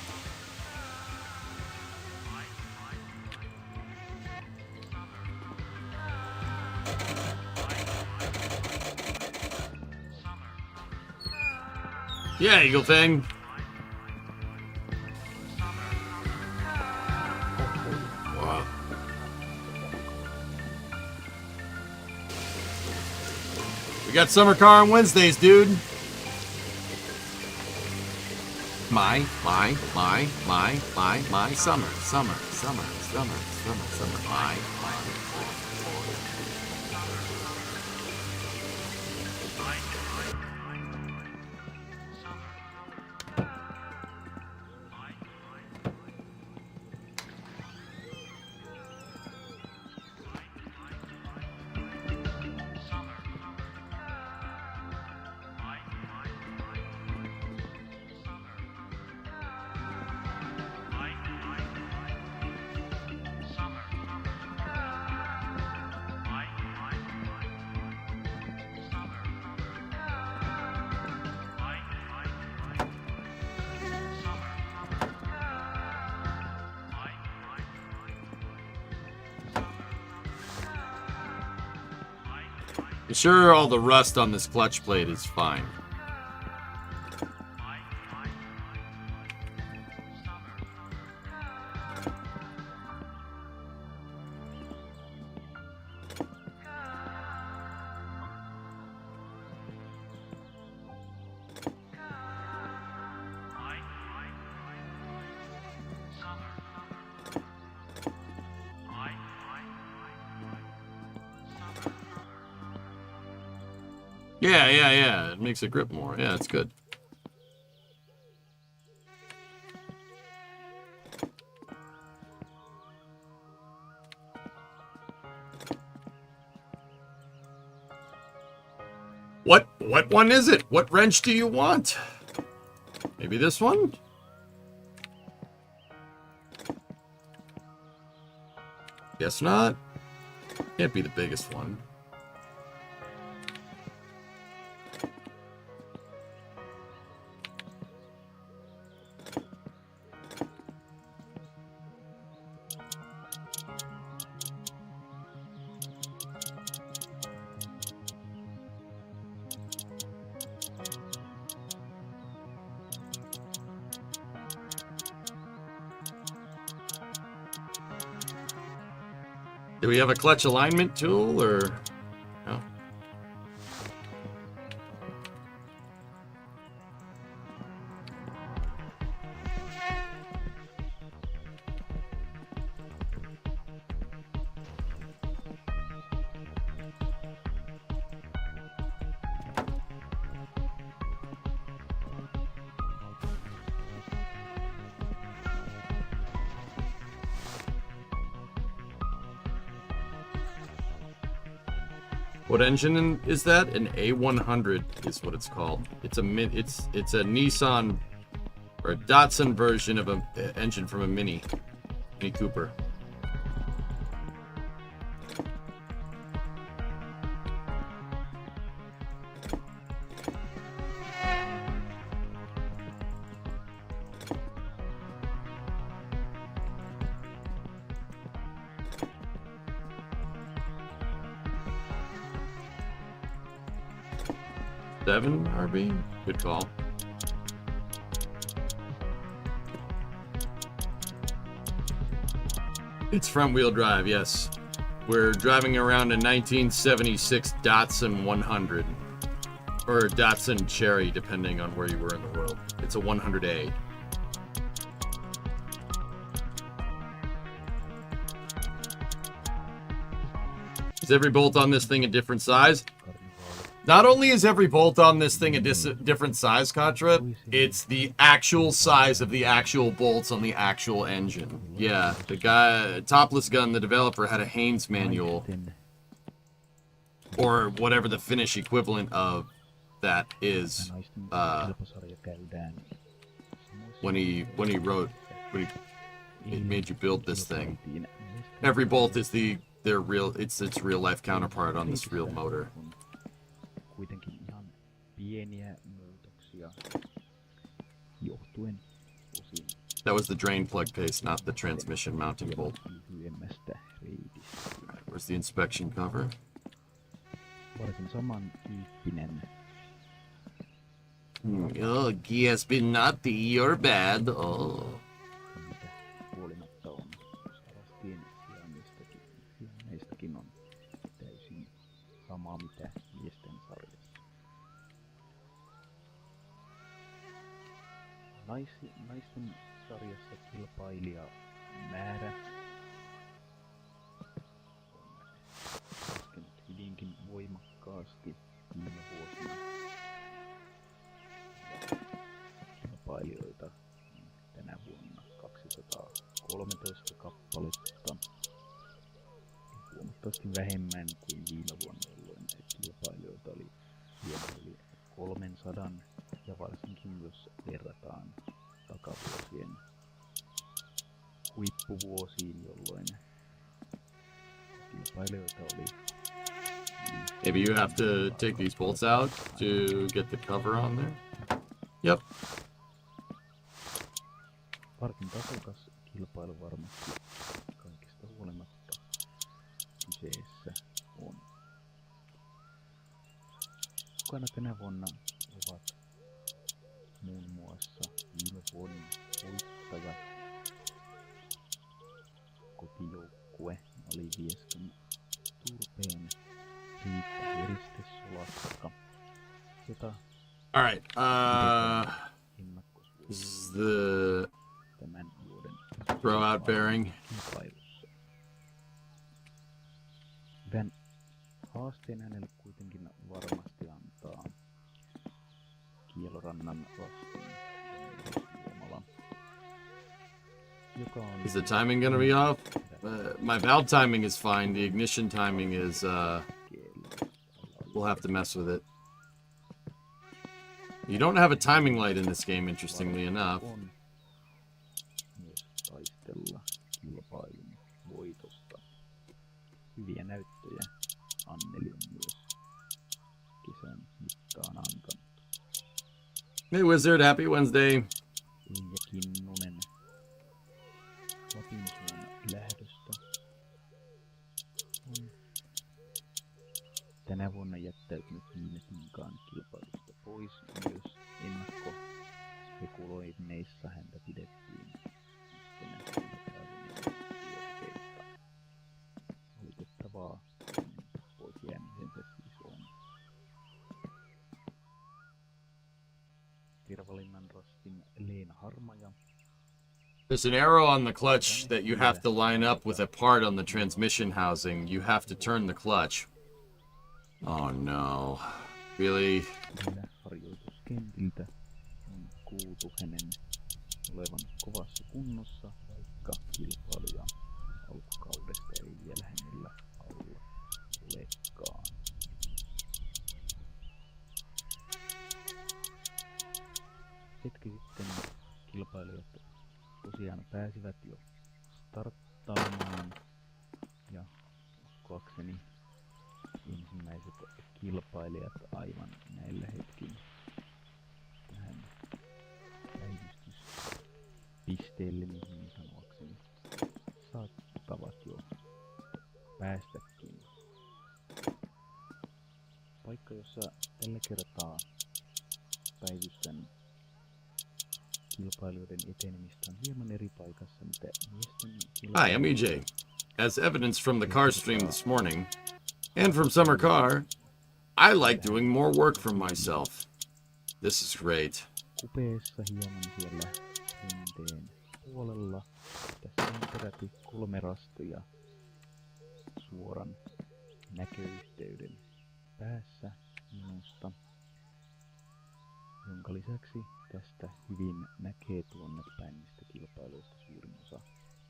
Yeah, Eagle Fang. Wow. We got summer car on Wednesdays, dude. My summer, my. Sure, all the rust on this clutch plate is fine. Yeah. It makes it grip more. Yeah, it's good. What one is it? What wrench do you want? Maybe this one? Guess not. Can't be the biggest one. Do we have a clutch alignment tool, or no? What engine is that? An A100 is what it's called. It's a Nissan or a Datsun version of an engine from a Mini Cooper. RB? Good call. It's front wheel drive, yes. We're driving around a 1976 Datsun 100. Or Datsun Cherry, depending on where you were in the world. It's a 100A. Is every bolt on this thing a different size? Not only is every bolt on this thing a different size, Contra, it's the actual size of the actual bolts on the actual engine. Yeah, the guy, Topless Gun, the developer, had a Haynes manual, or whatever the Finnish equivalent of that is, when he made you build this thing. Every bolt is its real life counterpart on this real motor. Kuitenkin ihan pieniä muutoksia johtuen osin. That was the drain plug paste, not the transmission mounting bolt. Right, where's the inspection cover? Varsin samantyyppinen. Oh, he has been naughty. You're bad. Oh. Ja mitä huolimatta on. Sarastien sijainneistakin on täysin sama mitä miesten sarjassa. Naisten sarjassa kilpailijamäärä on laskenut hyvinkin voimakkaasti viime vuosina. Kilpailijoita tänä vuonna 213 kappaletta. Huomattavasti vähemmän kuin viime vuonna, jolloin kilpailijoita oli hieman yli 300, ja varsinkin jos verrataan takavuosien huippuvuosiin, jolloin kilpailijoita oli. Maybe you have to take these bolts out to get the cover on there. Yep. Varsin tasokas kilpailu varmasti kaikista huolimatta kyseessä on. Mukana tänä vuonna ovat muun muassa viime vuoden voittaja kotijoukkue oli Vieskan turpeen Riitta Heristesolaska, jota All right. This is the tämän vuoden throw-out bearing. kilpailussa. Hyvän haasteen hänelle kuitenkin varmasti antaa Kielorannan vastaan Suomala, joka on... Is the timing gonna be off? My valve timing is fine. The ignition timing is, we'll have to mess with it. You don't have a timing light in this game, interestingly enough. On myös taistella kilpailun voitosta. Hyviä näyttöjä Anneli on myös kesän mittaan antanut. Hey Wizard, happy Wednesday. Ilja Kinnunen Lapin suun lähdöstä on tänä vuonna jättäytynyt viime tinkaan kilpailusta pois. Myös ennakkospekuloinneissa häntä pidettiin yhtenä kilpailun. Valitettavaa pois jäämisensä siis on. Virvalinnan rastin Leena Harmaja. There's an arrow on the clutch that you have to line up with a part on the transmission housing. You have to turn the clutch. Oh no. Really? Harjoituskentiltä on kuultu hänen olevan kovassa kunnossa, vaikka kilpailuja alkukaudesta ei vielä hänellä alla olekaan. Hetki sitten kilpailijat tosiaan pääsivät jo starttaamaan, ja uskoakseni ensimmäiset kilpailijat aivan näillä hetkin tähän päivystyspisteelle, niin sanoakseni, saattavat jo päästäkin. Paikka, jossa tällä kertaa päivystän kilpailijoiden etenemistä on hieman eri paikassa, mitä miesten Hi, I'm EJ. As evidenced from the car stream this morning, and from Summer Car, I like doing more work for myself. This is great. Kupeessa hieman siellä rinteen puolella. Tässä on peräti 3 rastia suoran näköyhteyden päässä minusta, jonka lisäksi tästä hyvin näkee tuonne päin, mistä kilpailuista suurin osa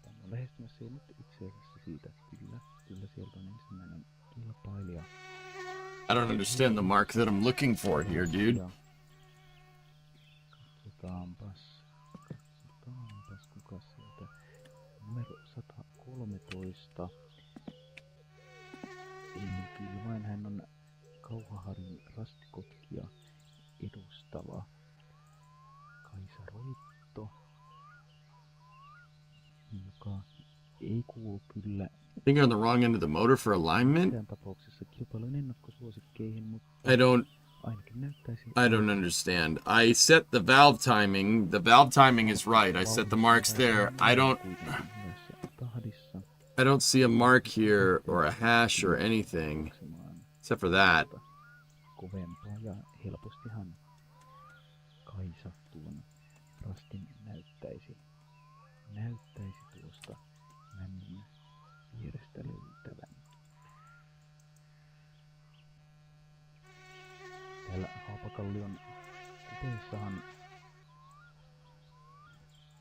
tänne on lähestymässä. Ja nyt itse asiassa siitä kyllä sieltä on ensimmäinen kilpailija. I don't understand the mark that I'm looking for here, dude. Ja katsotaanpas kuka sieltä. Numero 113. Eli kyllä vain hän on Kauhaharin rastikotkia edustava Kaisa Roitto, joka ei kuulu kyllä I think you're on the wrong end of the motor for alignment. missään tapauksessa kilpailun ennakkosuosikkeihin, mutta I don't Ainakin näyttäisi... I don't understand. I set the valve timing. The valve timing is right. I set the marks there. I don't see a mark here or a hash or anything. Except for that. Kovempaa ja helpostihan Kaisa tuon rastin näyttäisi tuosta männyn vierestä löytävän. Täällä Haapakallion kupeessahan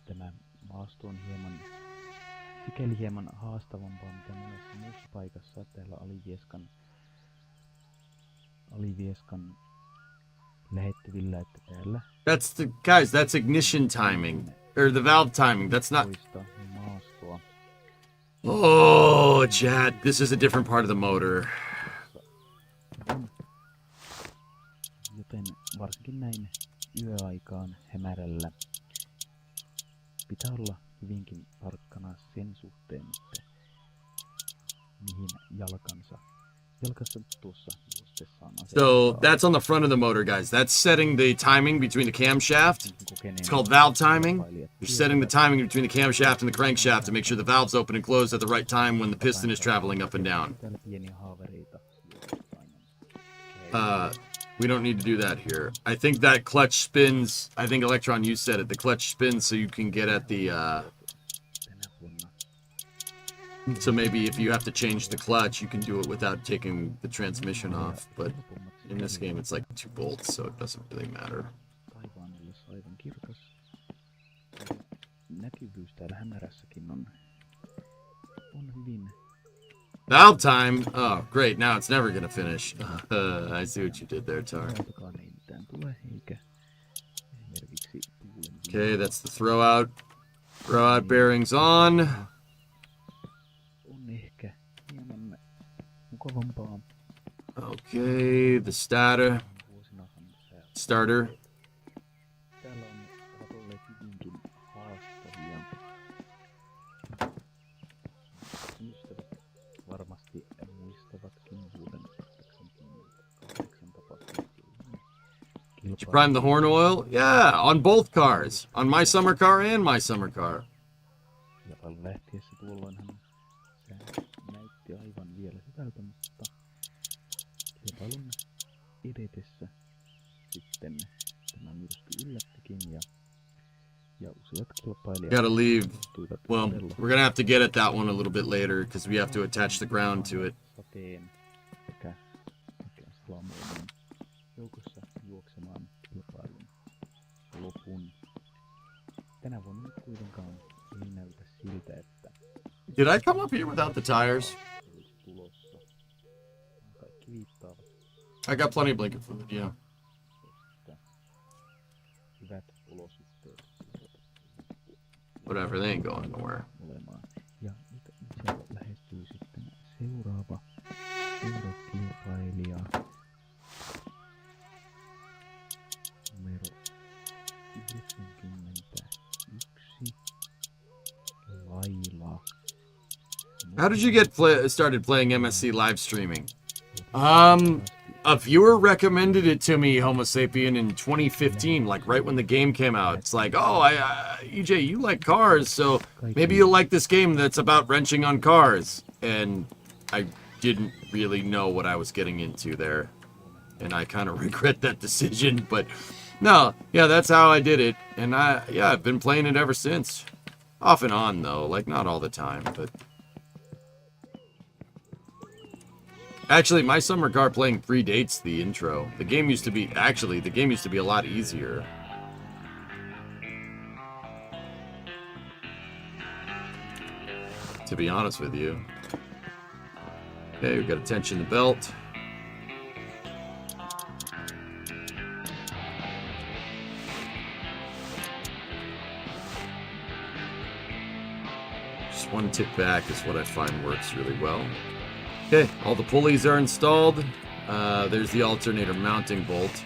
tämä maasto on sikäli hieman haastavampaa mitä monessa muussa paikassa. Täällä alivieskan lähettyvillä, että täällä That's ignition timing. Or the valve timing. That's not... poistaa maastoa. Oh, Chad. This is a different part of the motor. Joten varsinkin näin yöaikaan hämärällä pitää olla hyvinkin tarkkana sen suhteen, että mihin jalkansa tuossa juostessaan asettaa. So that's on the front of the motor, guys. That's setting the timing between the camshaft. It's called valve timing. You're setting the timing between the camshaft and the crankshaft to make sure the valve's open and closed at the right time when the piston is traveling up and down. Täällä pieniä haavereita. We don't need to do that here. I think that clutch spins. I think Electron, you said it. The clutch spins so you can get at the... So maybe if you have to change the clutch, you can do it without taking the transmission off. But in this game, it's like 2 bolts, so it doesn't really matter. Taivaan ollessa aivan kirkas. Näkyvyys täällä hämärässäkin on hyvin... Valve time! Oh, great. Now it's never gonna finish. I see what you did there, Tar. Okay, that's the throw out. Throw out bearings on. Okay, the starter. Varmasti muistavatkin vuoden 2008 tapahtumat. Did you prime the horn oil? Yeah, on both cars. On my summer car and my summer car. Kilpailun lähtiessä tuolloinhan se näytti aivan vielä hyvältä, mutta kilpailun edetessä sitten tämä myrsky yllättikin ja useat kilpailijat... Gotta leave. Well, we're gonna have to get at that one a little bit later because we have to attach the ground to it. Sateen sekä Slamoinen joukossa juoksemaan kilpailun lopun. Tänä vuonna nyt kuitenkaan ei näytä siltä, että... Did I come up here without the tires? ...tulossa. Kaikki viittaavat. I got plenty of blanket fluid, yeah. Hyvät olosuhteet. Whatever, they ain't going nowhere. Ja nyt itse lähestyy sitten seuraava kilpailija. Numero 91. Laila. How did you get started playing MSC live streaming? A viewer recommended it to me, Homo Sapien, in 2015, like right when the game came out. It's like, oh, EJ, you like cars, so maybe you'll like this game that's about wrenching on cars. And I didn't really know what I was getting into there. And I kind of regret that decision, but no, yeah, that's how I did it. And I've been playing it ever since. Off and on, though, like not all the time, but... Actually, my summer car playing predates the intro. The game used to be a lot easier. To be honest with you. Okay, we got to tension the belt. Just one tick back is what I find works really well. Okay, all the pulleys are installed. There's the alternator mounting bolt.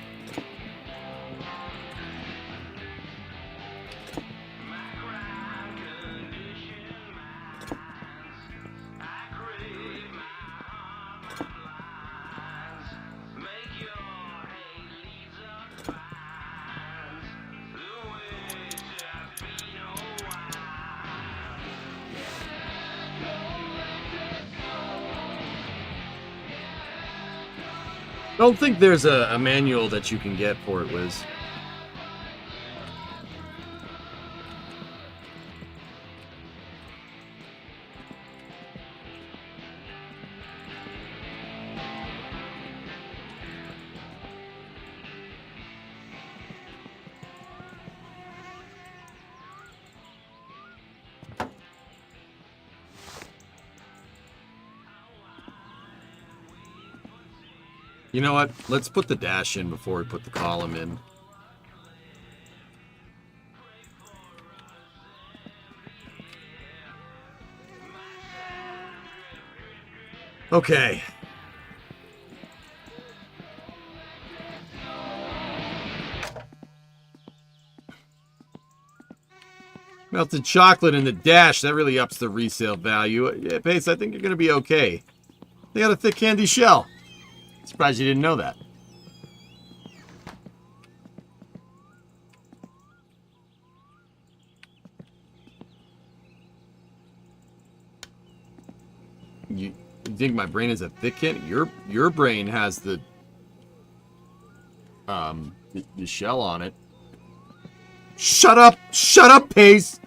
Don't think there's a manual that you can get for it, Wiz. You know what? Let's put the dash in before we put the column in. Okay. Melted chocolate in the dash. That really ups the resale value. Yeah, Pace, I think you're going to be okay. They got a thick candy shell. Surprised you didn't know that. You think my brain is a thick candy? Your brain has the shell on it. Shut up! Shut up, Pace!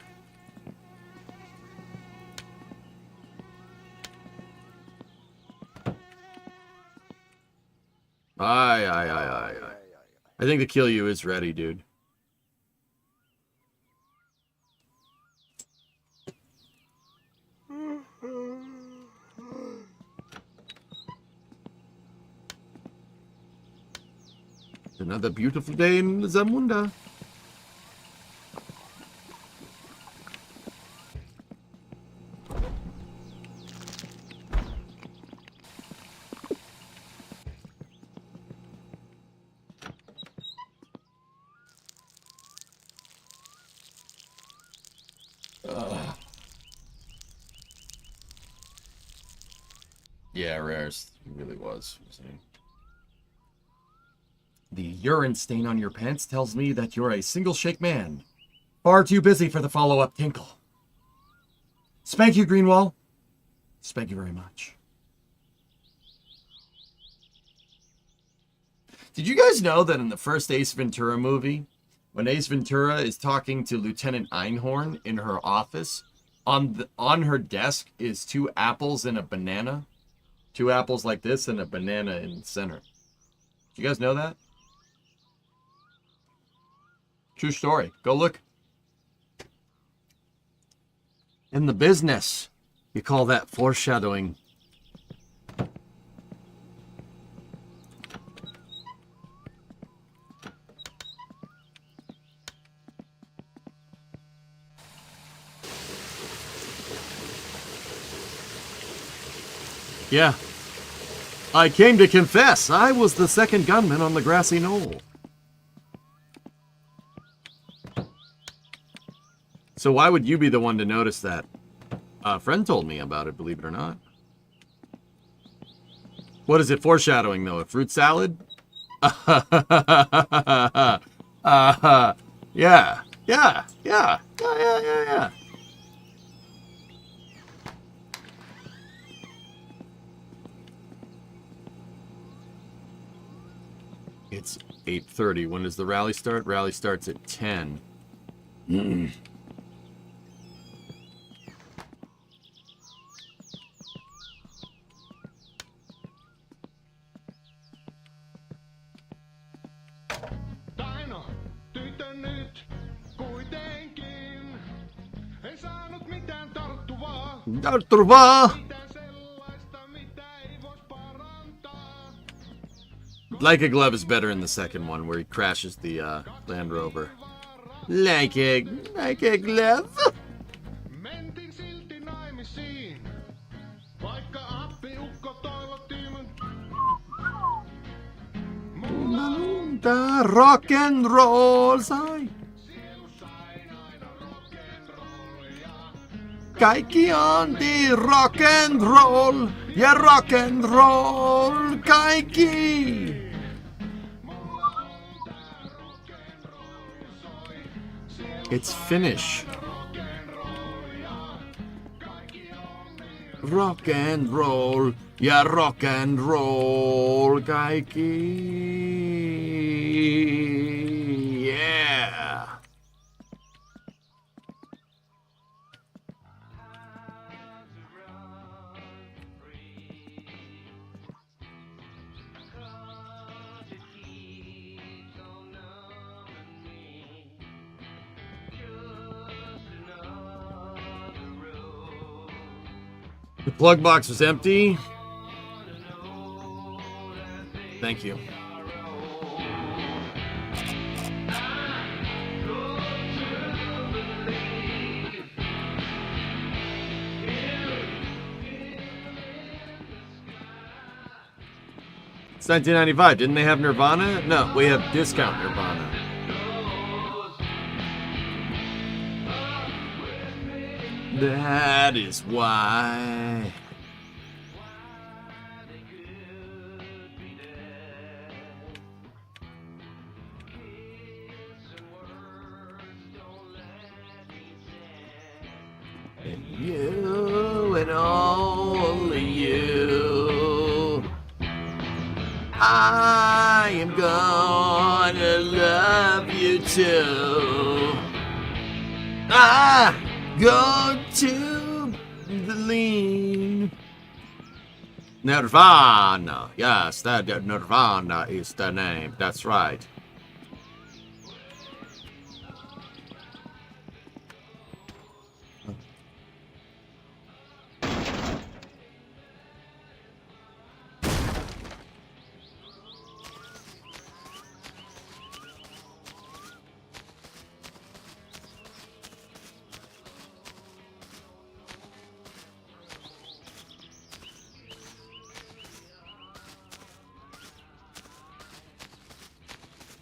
Aye. I think the kill you is ready, dude. Another beautiful day in Zamunda. Yeah, Rares. He really was, wasn't he? The urine stain on your pants tells me that you're a single shake man. Far too busy for the follow-up tinkle. Spank you, Greenwall. Spank you very much. Did you guys know that in the first Ace Ventura movie, when Ace Ventura is talking to Lieutenant Einhorn in her office, on her desk is 2 apples and a banana? 2 apples like this and a banana in the center. Did you guys know that? True story. Go look. In the business, you call that foreshadowing. Yeah. I came to confess. I was the second gunman on the grassy knoll. So why would you be the one to notice that? A friend told me about it, believe it or not. What is it foreshadowing, though? A fruit salad? Yeah. It's 8:30. When does the rally start? Rally starts at 10. Taino, tytön nyt, kuitenkin. En saanut mitään tarttuvaa. Tarttuvaa! Mitään sellaista, mitä ei vois parantaa. Like a Glove is better in the second one, where he crashes the Land Rover. Like a Glove. Mentiin silti naimisiin. Vaikka appiukko toivotti mun. The rock and roll sai. Kaikki on the rock and roll. Ja rock and roll kaikki. It's Finnish. Rock and roll, yeah, rock and roll, Kaiki. Yeah. The plug box was empty. Thank you. It's 1995. Didn't they have Nirvana? No, we have discount Nirvana. That is why. And you and only you, I am gonna love you too. Go to the lean. Nirvana. Yes, that Nirvana is the name. That's right.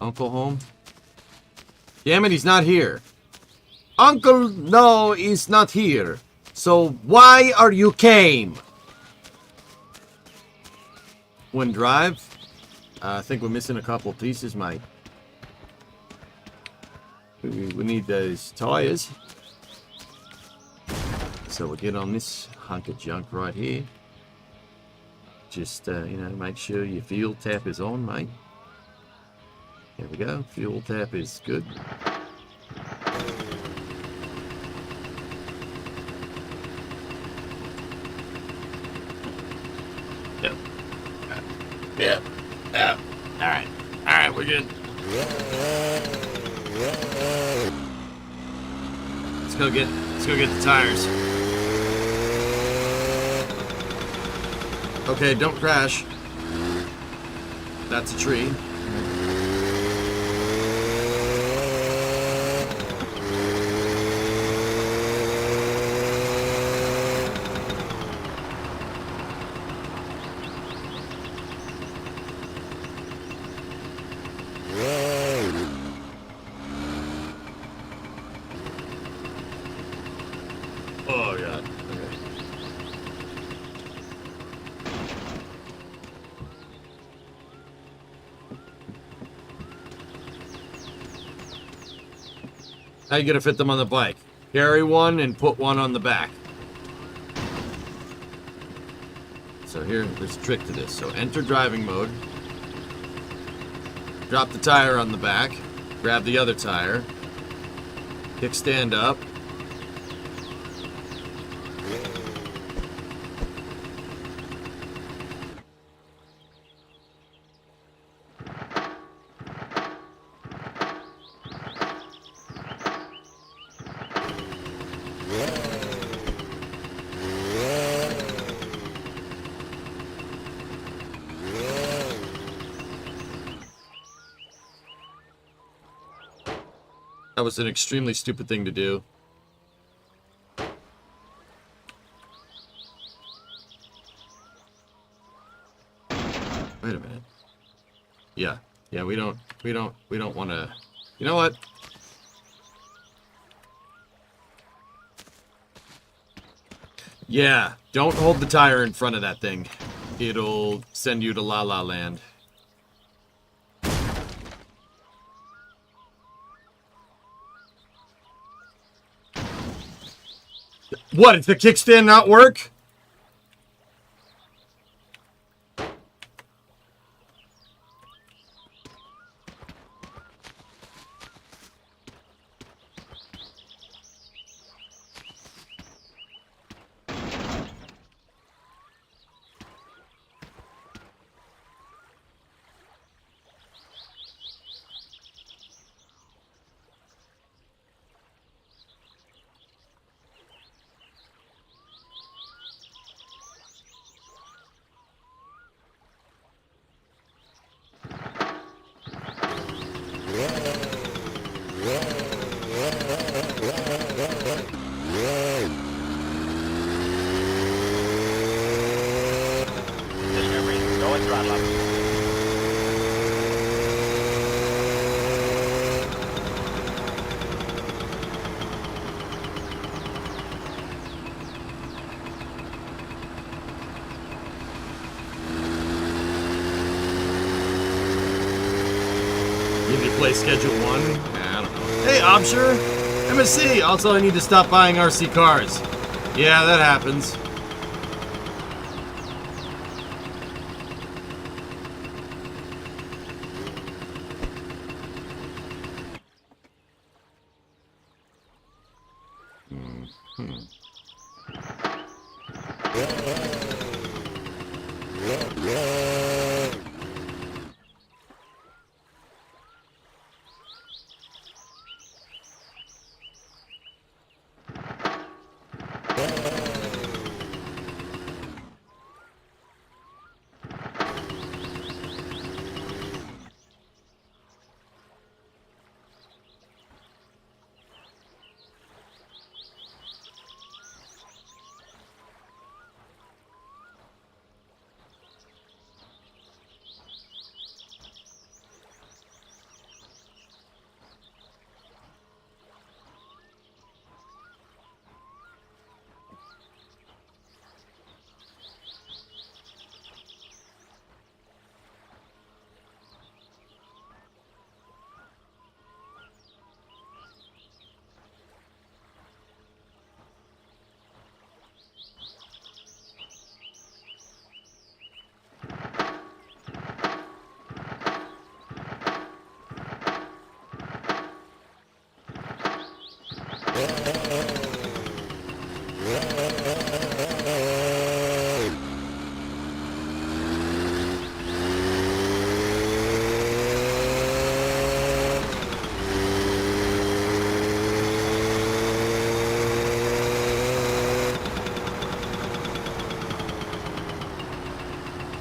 Uncle home? Damn it, he's not here. Uncle, no, he's not here. So why are you came? When drive? I think we're missing a couple pieces, mate. We need those tires. So we'll get on this hunk of junk right here. Just, you know, make sure your fuel tap is on, mate. There we go. Fuel tap is good. Yep. Yep. Yep. All right. All right. We're good. Let's go get the tires. Okay. Don't crash. That's a tree. Oh, God. Okay. How you gonna fit them on the bike? Carry one and put one on the back. So here, there's a trick to this. So enter driving mode. Drop the tire on the back. Grab the other tire. Kickstand up. That was an extremely stupid thing to do. Wait a minute. Yeah, we don't want to. You know what? Yeah, don't hold the tire in front of that thing. It'll send you to La La Land. What, did the kickstand not work? You need to play Schedule 1? I don't know. Hey, Obsure! MSC! Also, I need to stop buying RC cars. Yeah, that happens.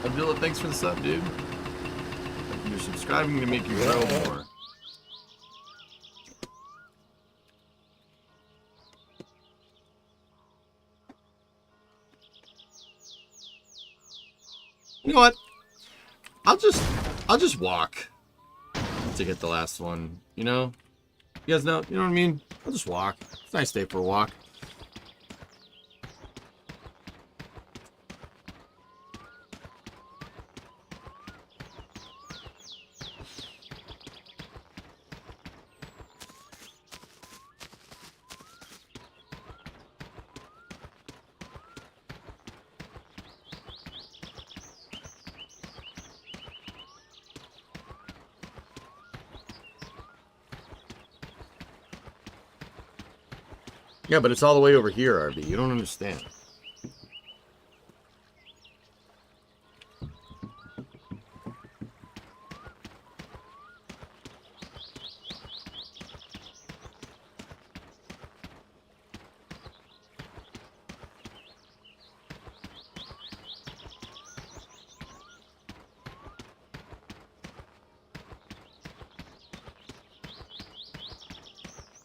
Abdullah, thanks for the sub, dude. You're subscribing to make you grow more. You know what? I'll just walk to get the last one. You know? You guys know? You know what I mean? I'll just walk. It's a nice day for a walk. Yeah, but it's all the way over here, RB. You don't understand.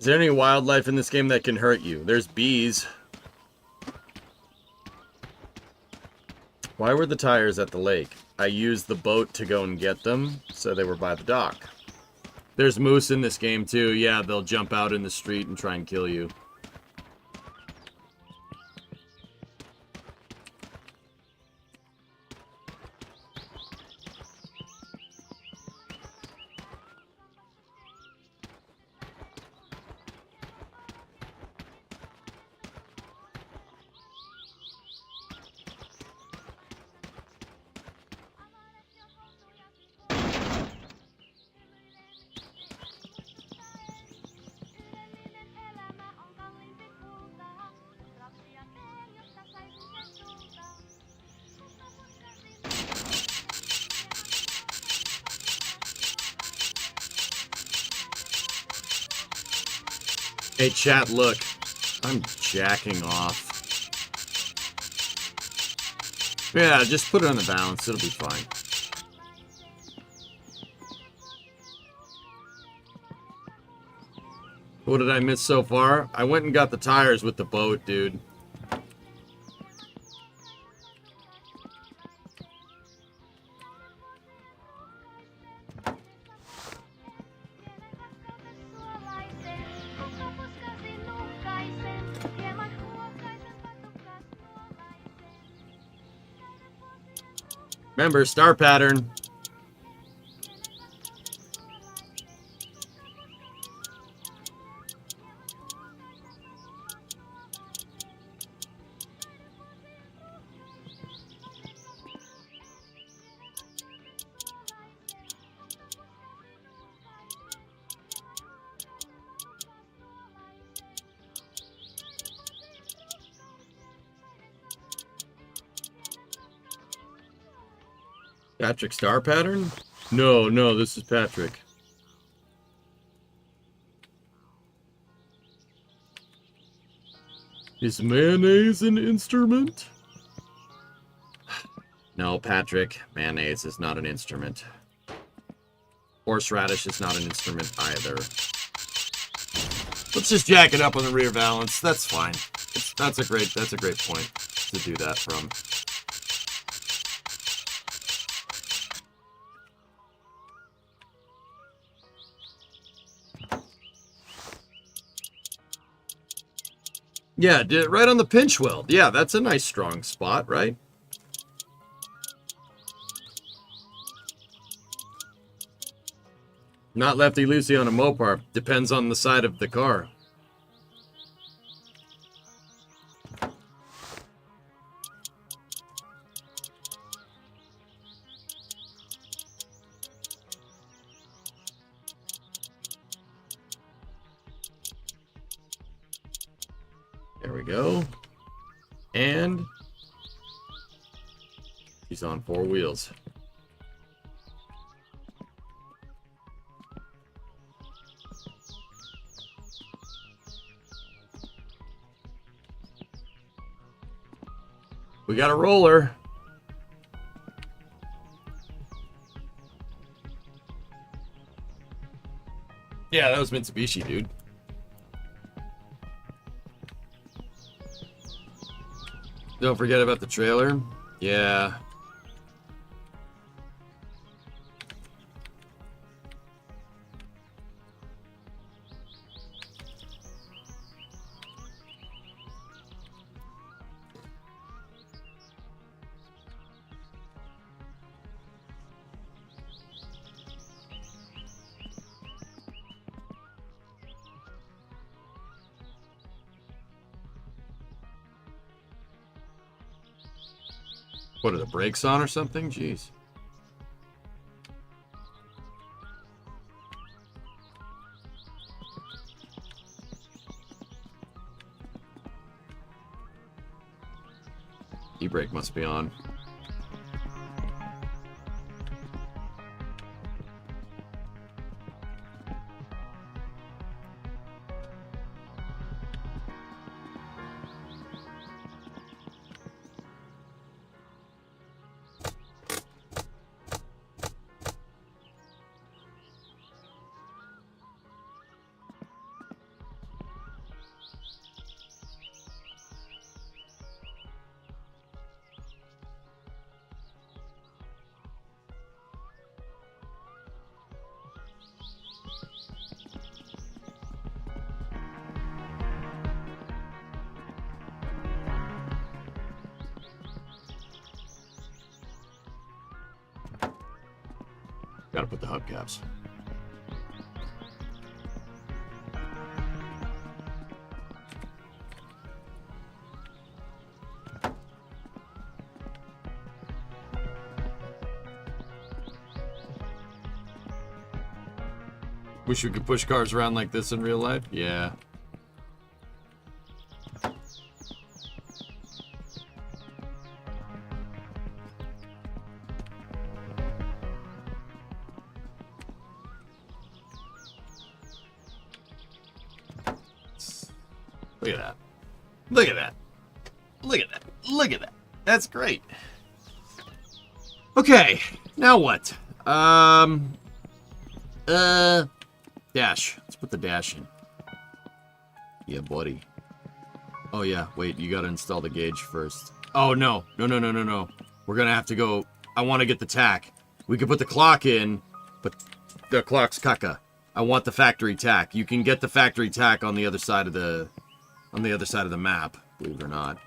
Is there any wildlife in this game that can hurt you? There's bees. Why were the tires at the lake? I used the boat to go and get them, so they were by the dock. There's moose in this game too. Yeah, they'll jump out in the street and try and kill you. Hey, chat, look. I'm jacking off. Yeah, just put it on the balance. It'll be fine. What did I miss so far? I went and got the tires with the boat, dude. Remember, star pattern. Patrick star pattern? No, no, this is Patrick. Is mayonnaise an instrument? No, Patrick, mayonnaise is not an instrument. Horseradish is not an instrument either. Let's just jack it up on the rear valance. That's fine. That's a great point to do that from. Yeah, did it right on the pinch weld. Yeah, that's a nice strong spot, right? Not lefty-loosey on a Mopar. Depends on the side of the car. There we go. And he's on 4 wheels. We got a roller. Yeah, that was Mitsubishi, dude. Don't forget about the trailer. Yeah. What, are the brakes on or something? Jeez. E-brake must be on. Gotta put the hubcaps. Wish we could push cars around like this in real life? Yeah. Look at that. Look at that. Look at that. Look at that. That's great. Okay, now what? Dash. Let's put the dash in. Yeah, buddy. Oh yeah, wait, you gotta install the gauge first. Oh no. No. We're gonna have to go. I want to get the tack. We could put the clock in, but the clock's caca. I want the factory tack. You can get the factory tack on the other side of the map, believe it or not.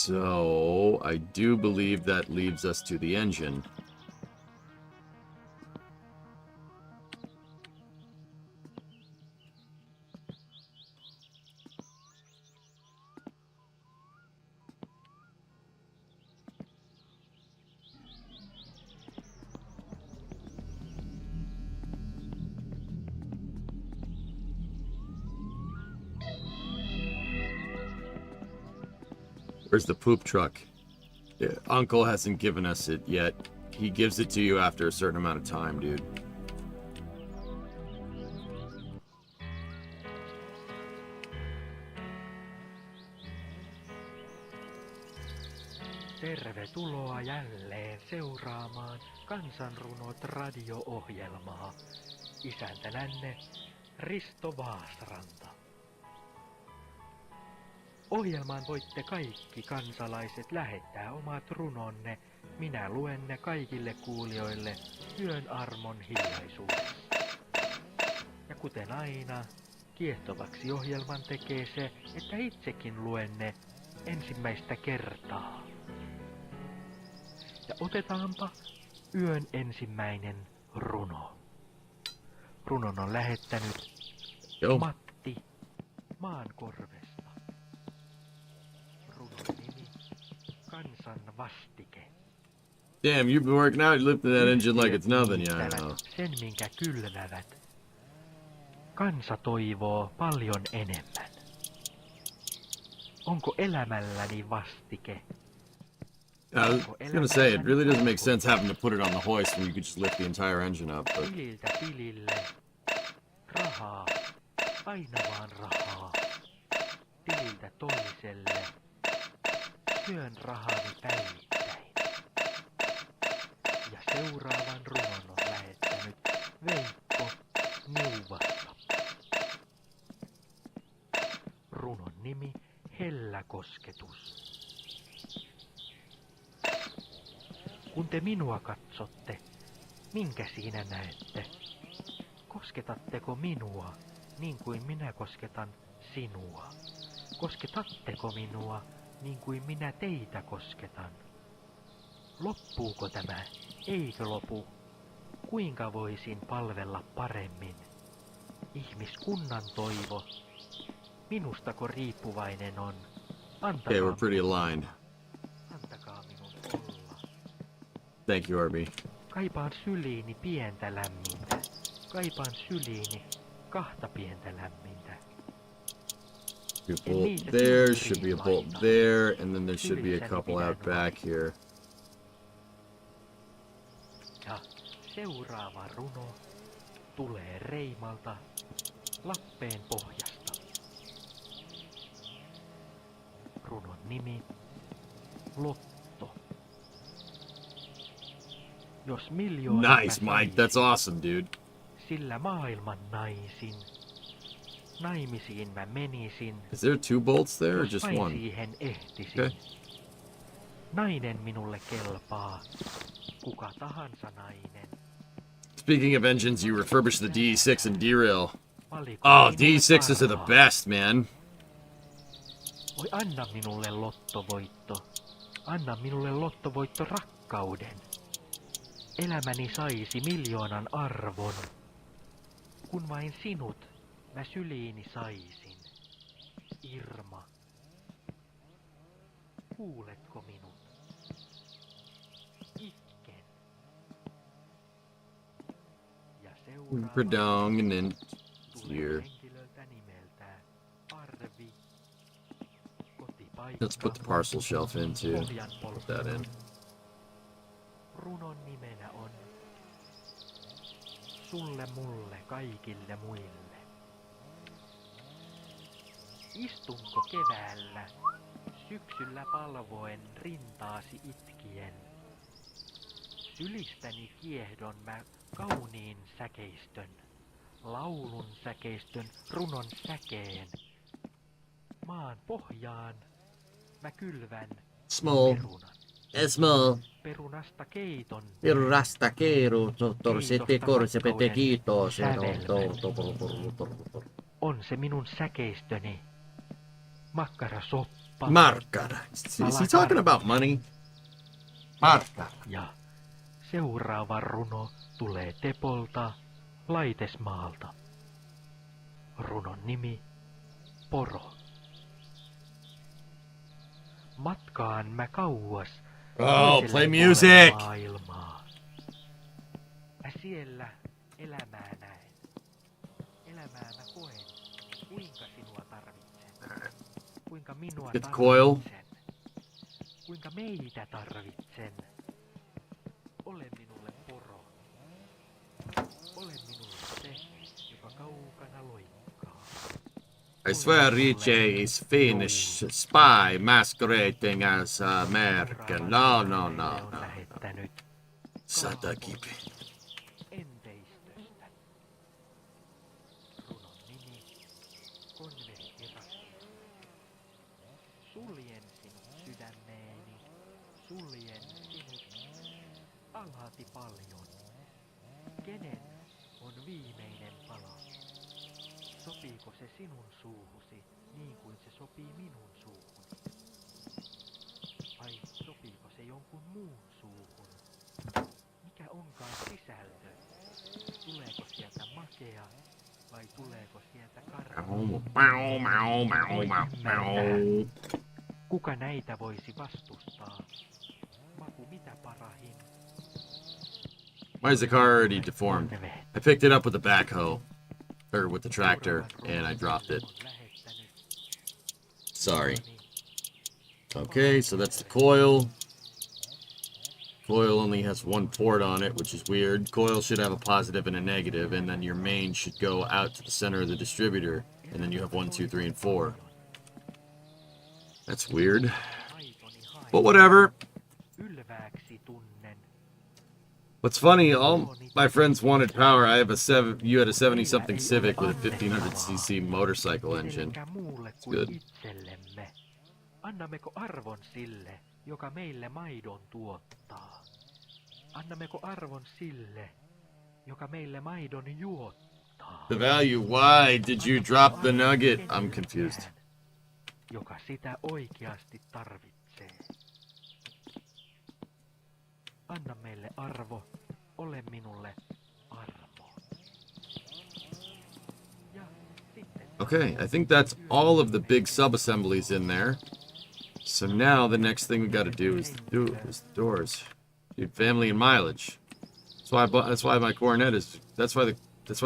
So, I do believe that leaves us to the engine. Where's the poop truck? Uncle hasn't given us it yet. He gives it to you after a certain amount of time, dude. Tervetuloa jälleen seuraamaan Kansanrunot radio-ohjelmaa. Isäntänänne Risto Vaasranta. Ohjelmaan voitte kaikki kansalaiset lähettää omat runonne. Minä luen ne kaikille kuulijoille yön armon hiljaisuudessa. Ja kuten aina, kiehtovaksi ohjelman tekee se, että itsekin luen ne ensimmäistä kertaa. Ja otetaanpa yön ensimmäinen runo. Runon on lähettänyt Matti Maankorvesta. Runon nimi Kansan vastike. Damn, you've been working out, you lifting that engine like it's nothing, yeah, I know. Sen minkä kylvävät. Kansa toivoo paljon enemmän. Onko elämälläni vastike? I was gonna say, it really doesn't make sense having to put it on the hoist when you could just lift the entire engine up, but... Tililtä tilille. Rahaa. Aina vaan rahaa. Tililtä toiselle. Syön rahani päivittäin. Ja seuraavan runon on lähettänyt Veikko Niuvasta. Runon nimi Hellä kosketus. Kun te minua katsotte, minkä siinä näette? Kosketatteko minua niin kuin minä kosketan sinua? Kosketatteko minua niin kuin minä teitä kosketan? Loppuuko tämä? Eikö lopu? Kuinka voisin palvella paremmin? Ihmiskunnan toivo. Minustako riippuvainen on? Okay, we're pretty aligned. Antakaa minun olla. Thank you, RB. Kaipaan syliini pientä lämmintä. Kaipaan syliini kahta pientä lämmintä. Be a bolt there, should be a bolt there, and then there should be a couple out back here. Ja seuraava runo tulee Reimalta Lappeen pohjasta. Runon nimi Lotto. Jos miljoona Nice, Mike. That's awesome, dude. Sillä maailman naisin. Naimisiin mä menisin. Is there 2 bolts there or Jos just vain one? siihen ehtisin. Okay. Nainen minulle kelpaa. Kuka tahansa nainen. Speaking of engines, you refurbished the DE6 and derail. Valikoin Oh, minulle DE6s are the parhaan. best, man. Oi, anna minulle lottovoitto. Anna minulle lottovoitto rakkauden. Elämäni saisi miljoonan arvon. Kun vain sinut mä syliini saisin. Irma. Kuuletko minut? Itken. Ja seuraava Predominant tulee here. henkilöltä nimeltään Arvi. Let's put the parcel shelf in too. Put that in. Runon nimenä on Sulle mulle kaikille muille. Istunko keväällä, syksyllä palvoen rintaasi itkien? Sylistäni kiehdon mä kauniin säkeistön, laulun säkeistön, runon säkeen. Maan pohjaan mä kylvän Small. perunan. Small. Perunasta keiton. Perrasta keru, torsete korsepete kiitos. On se minun säkeistöni. Makkarasoppa. Markara. Is he talking about money? Markara. Ja seuraava runo tulee Tepolta, Laitesmaalta. Runon nimi Poro. Matkaan mä kauas Oh, toiselle play puolelle music! maailmaa. Mä siellä elämää näen. Elämää mä koen, kuinka sinua tarvitsen. Kuinka minua Get the coil. tarvitsen. Kuinka meitä tarvitsen. Ole minulle poro. Ole minulle se, joka kaukana loikkaa. I swear Richie is Finnish spy masquerading as American. No. On lähettänyt Satakipi. enteistöstä. Runon nimi Konvehtirasio. Suljen sinut sydämeeni, suljen sinut alhaati paljon. Kenen on viimeinen pala? Sopiiko se sinun suuhusi niin kuin se sopii minun suuhuni? Vai sopiiko se jonkun muun suuhun? Mikä onkaan sisältö? Tuleeko sieltä makea vai tuleeko sieltä karvaa? Kuka näitä voisi vastustaa? Maku mitä parahin? Why is the car already deformed? I picked it up with the backhoe. Or with the tractor, and I dropped it. Sorry. Okay, so that's the coil. Coil only has one port on it, which is weird. Coil should have a positive and a negative, and then your main should go out to the center of the distributor, and then you have 1, 2, 3, and 4. That's weird. But whatever. Ylvääksi tunnen. What's funny, all my friends wanted power. You had a 70-something Civic with a 1500cc motorcycle engine. Kenellekään muulle It's kuin good. itsellemme. Annammeko arvon sille, joka meille maidon tuottaa? Annammeko arvon sille, joka meille maidon juottaa? The value, why did you drop the nugget? I'm confused. Joka sitä oikeasti tarvitsee. Anna meille arvo, ole minulle armo. Ja sitten Okay, I think that's all of the big sub-assemblies in there. So now the next thing we gotta do is the doors. Dude, family and mileage. That's why my Coronet is, that's why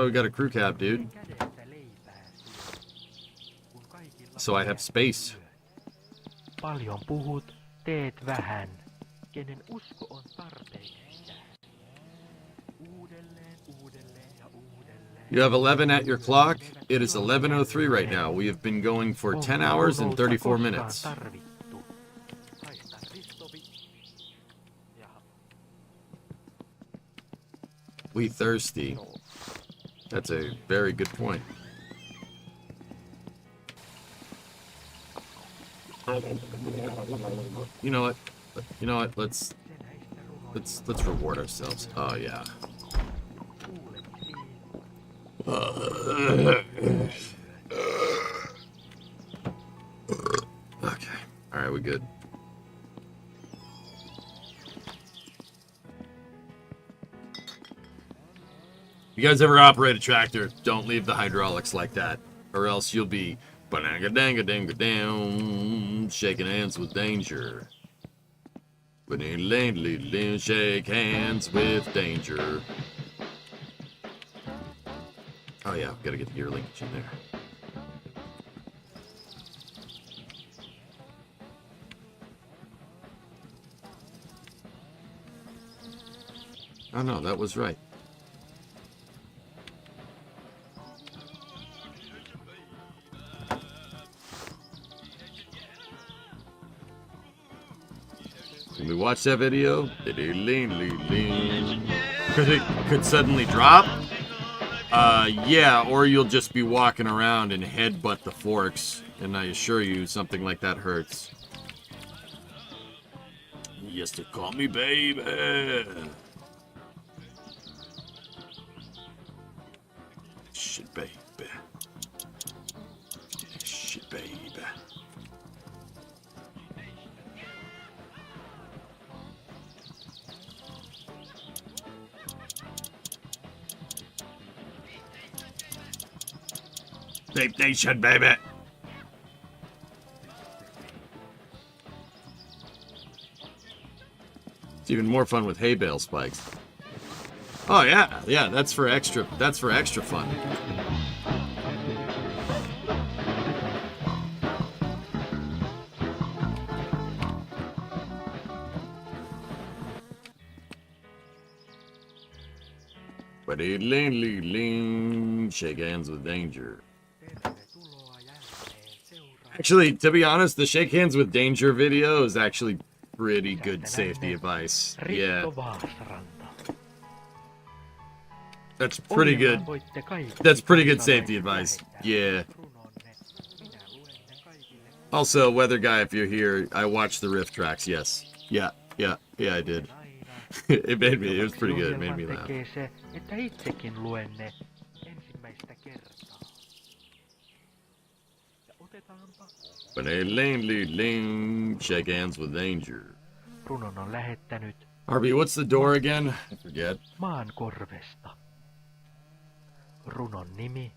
we got a crew cab, dude. kädestä leipää syö, kun kaikilla So I have space. paljon puhut, teet vähän. Kenen usko on tarpeeksi sitä. Uudelleen ja uudelleen. You have 11 at your clock. It is 11:03 right now. We have been going for 10 hours and 34 minutes. Tarvittu. Haista Ristovi. Jaha. We thirsty. That's a very good point. You know what? Let's reward ourselves. Oh yeah. Okay. All right, we good. You guys ever operate a tractor? Don't leave the hydraulics like that, or else you'll be ba-dang-a-dang-a-dang-a-down, shaking hands with danger. Shake hands with danger. Oh yeah, gotta get the gear linkage in there. Oh no, that was right. When we watch that video, could suddenly drop. Yeah, or you'll just be walking around and headbutt the forks, and I assure you, something like that hurts. Yes, to call me baby. Shit, baby. Shit, baby. Tape Nation, baby. It's even more fun with hay bale spikes. Oh yeah, yeah, that's for extra fun. But shake hands with danger. Tervetuloa jälleen seuraavaan. Actually, to be honest, the shake hands with danger video is actually pretty good safety advice. Yeah, Risto Vaasranta. that's pretty good. Ohjelmaan voitte kaikki That's pretty good kansalaiset safety advice. lähettää Yeah. runonne. Minä luen ne kaikille Also, Weather Guy, if you're here, I watched the riff tracks. Yes. Yeah, I did. aina. It was pretty good. It made me Ohjelman laugh. tekee se, että itsekin luen ne ensimmäistä kertaa. Ja otetaanpa. But shake hands with danger. Runon on lähettänyt Harvey, what's the door again? I forget. maan korvesta. Runon nimi,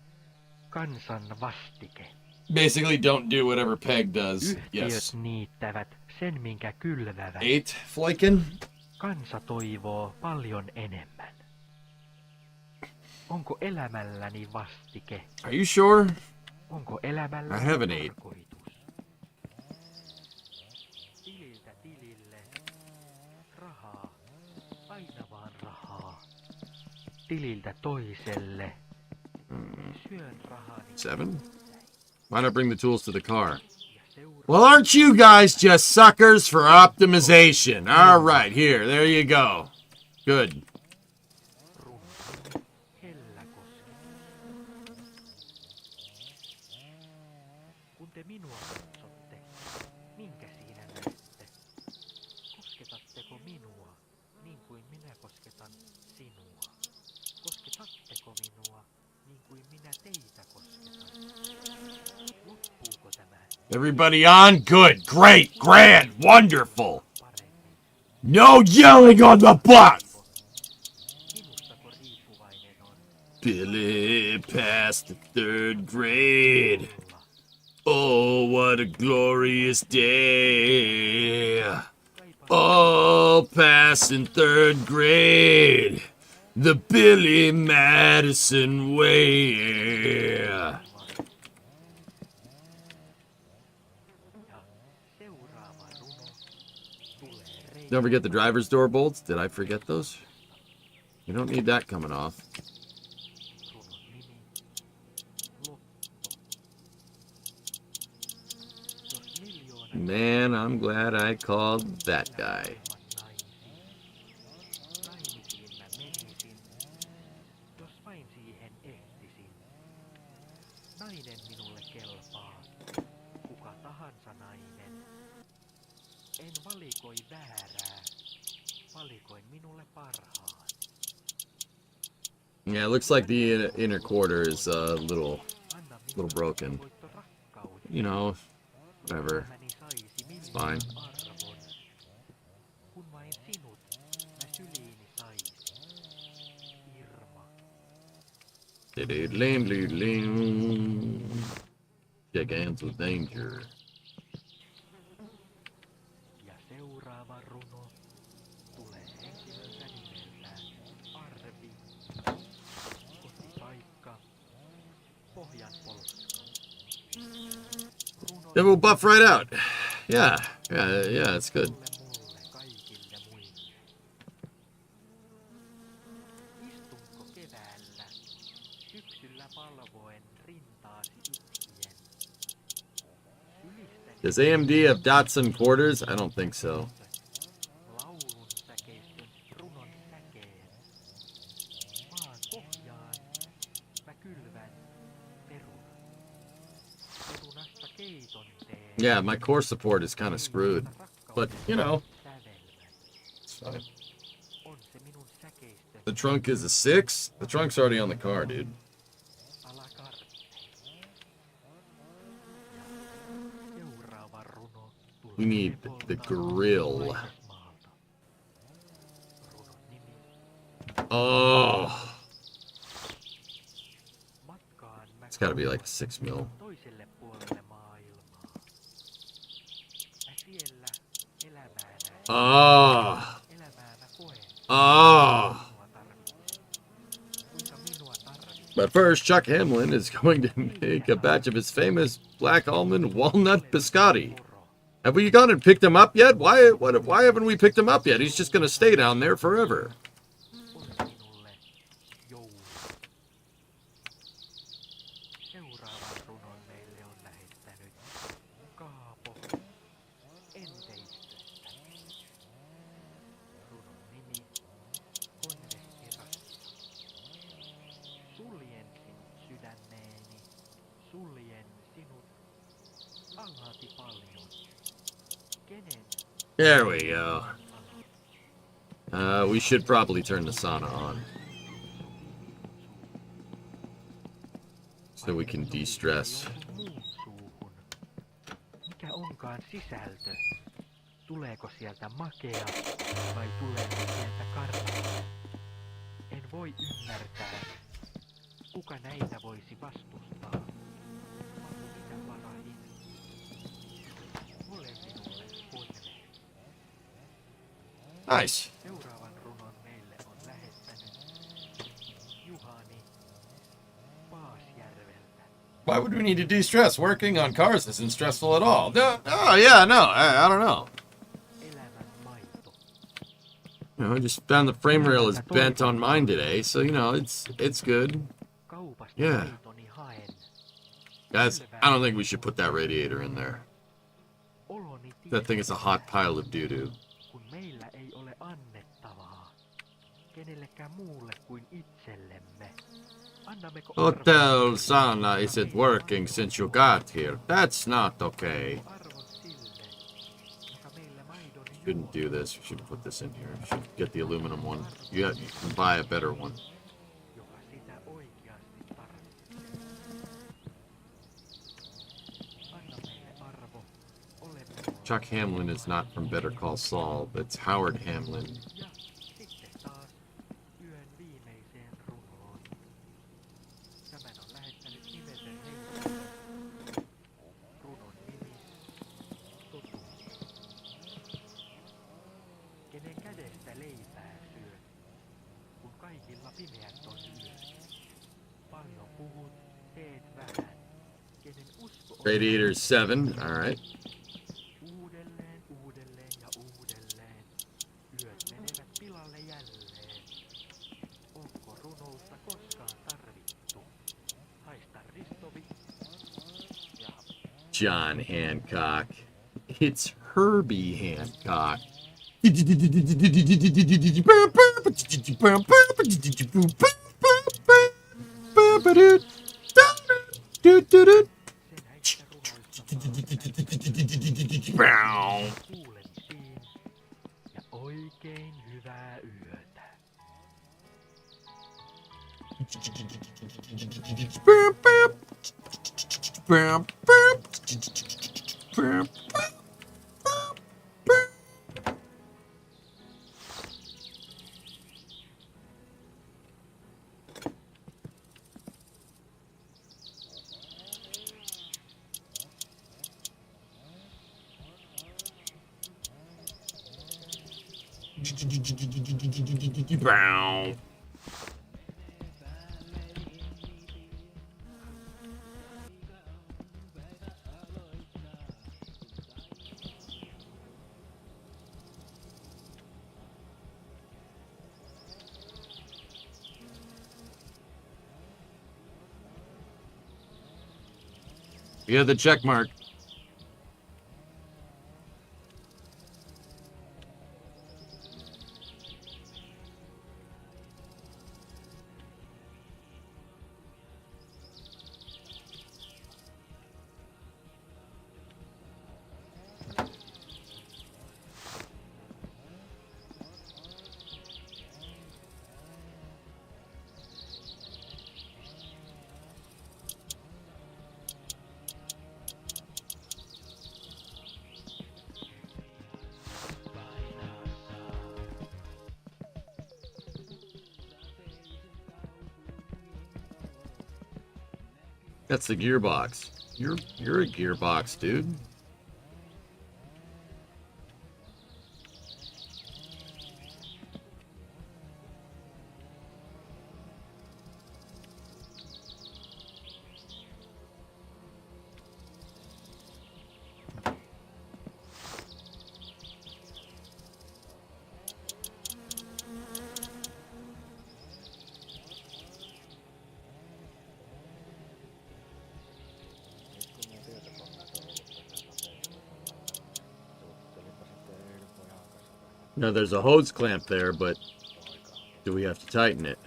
kansan vastike. Basically, don't do whatever Peg does. Yhtiöt Yes. niittävät sen, minkä kylvävät. 8, Flyken? Kansa toivoo paljon enemmän. Onko elämälläni vastike? Are you sure? Onko elämällä I have an 8. tarkoitus? Tililtä tilille. Rahaa. Aina vaan rahaa. Tililtä toiselle. Syön rahani. 7? Why not bring the tools to the car? Ja seuraa Well, aren't you guys just suckers for optimization? All right, here, there you go. Good. runo. Helläkoski. Kun te minua katsotte, minkä siinä näette? Kosketatteko minua niin kuin minä kosketan sinua? Kosketatteko minua niin kuin minä teitä kosketan? Loppuuko tämä Everybody on? Good, great, grand, wonderful. paremmin? No yelling on the bus! Minustako riippuvainen on Billy passed the 3rd grade. olla? Oh, what a glorious day. All passing 3rd grade. The Billy Madison way. Ja seuraava runo tulee Don't forget the driver's door bolts. Did I forget those? You don't need that coming off. runon nimi Lotto. Jos miljoona Man, I'm glad I called that guy. naimisiin mä menisin, jos vain siihen ehtisin. Nainen minulle kelpaa, kuka tahansa nainen. En valikoi väärää, valikoin minulle parhaan. Yeah, it looks like the inner quarter is a little Anna Little broken. voitto rakkauden. you know, whatever. Elämäni saisi fine. miljoonan arvon. Kun vain sinut mä syliini saisin. Irma. Shake hands with danger. Ja seuraava runo tulee henkilöltä nimeltään Arvi. Kotipaikka Pohjanpolska. Runo It will buff right out. Yeah, it's good. mulle kaikille muille. Istunko keväällä syksyllä valvoen rintaasi itkien? Ylistäni Does AMD have Datsun quarters? I don't think so. laulun säkeistön runon säkeen. Maan pohjaan mä kylvän perunan. Perunasta keiton teen. Yeah, my core support is kind of screwed, but you know, Sävelmän. it's fine. On se minun säkeistön The trunk is a 6. The trunk's already on the car, dude. alakarte. Seuraava runo tulee We need the grill. Laitosmaalta. Runon nimi Oh, Matkaan mä it's gotta be like 6 mil. Toiselle puolelle maailmaa. Mä siellä elämää näen. Ah. Elämää mä koen. Ah. Minua tarvitsee. Kuinka minua tarvitsee. But first, Chuck Hamlin is going to make a batch of his famous black almond walnut biscotti. Have we gone and picked him up yet? Why haven't we picked him up yet? He's just going to stay down there forever. On minulle joulu. Seuraavan runon meille on lähettänyt Kaapo Enteistöstä. Runon nimi Konvehtirassa. Suljen sinut sydämeeni, suljen sinut alhaati paljon. Kenen There we go. We should probably turn the sauna on. So we can de-stress. muun suuhun. Mikä onkaan sisältö? Tuleeko sieltä makea vai tuleeko sieltä karvaa? En voi ymmärtää. Kuka näitä voisi vastustaa? Onko mitä parahin? Ole minulle konve. Nice. Seuraavan runon meille on lähettänyt Juhani Paasjärveltä. Why would we need to de-stress? Working on cars isn't stressful at all. No, oh, yeah, no, I don't know. Elämän maito. You know, I just found the frame rail is bent on mine today, so, you know, it's good. Kaupasta Yeah. maitoni haen. Guys, I don't think we should put that radiator in there. Oloni That thing is a hot tietää, pile of doo-doo. kun meillä ei ole annettavaa. Kenellekään muulle kuin itsellemme. Annammeko Hotel sauna isn't working since you got here. That's not okay. arvon sille, joka meillä maidon Shouldn't do this. We should put this in here. We should get the aluminum one. You can buy a better one. joka sitä oikeasti tarvitsee. Anna meille arvo, olemme Chuck Hamlin is not from Better Call Saul, but it's Howard Hamlin. ja sitten taas yön viimeiseen runoon. Tämän on lähettänyt nimetön henkilö. Runon nimi Totuus. Kenen kädestä leipää syöt, kun kaikilla pimeät on yöt. Paljon puhut, teet vähän. Kenen usko on Radiator 7. All right. uudelleen, uudelleen ja uudelleen. Yöt menevät pilalle jälleen. Onko runoutta koskaan tarvittu? Haista Ristovi. Ja John Hancock. It's Herbie Hancock. sen näistä runoista kuulemisiin ja oikein hyvää yötä. Brown. Yeah, the check mark. That's the gearbox. You're a gearbox, dude. Now there's a hose clamp there, but do we have to tighten it?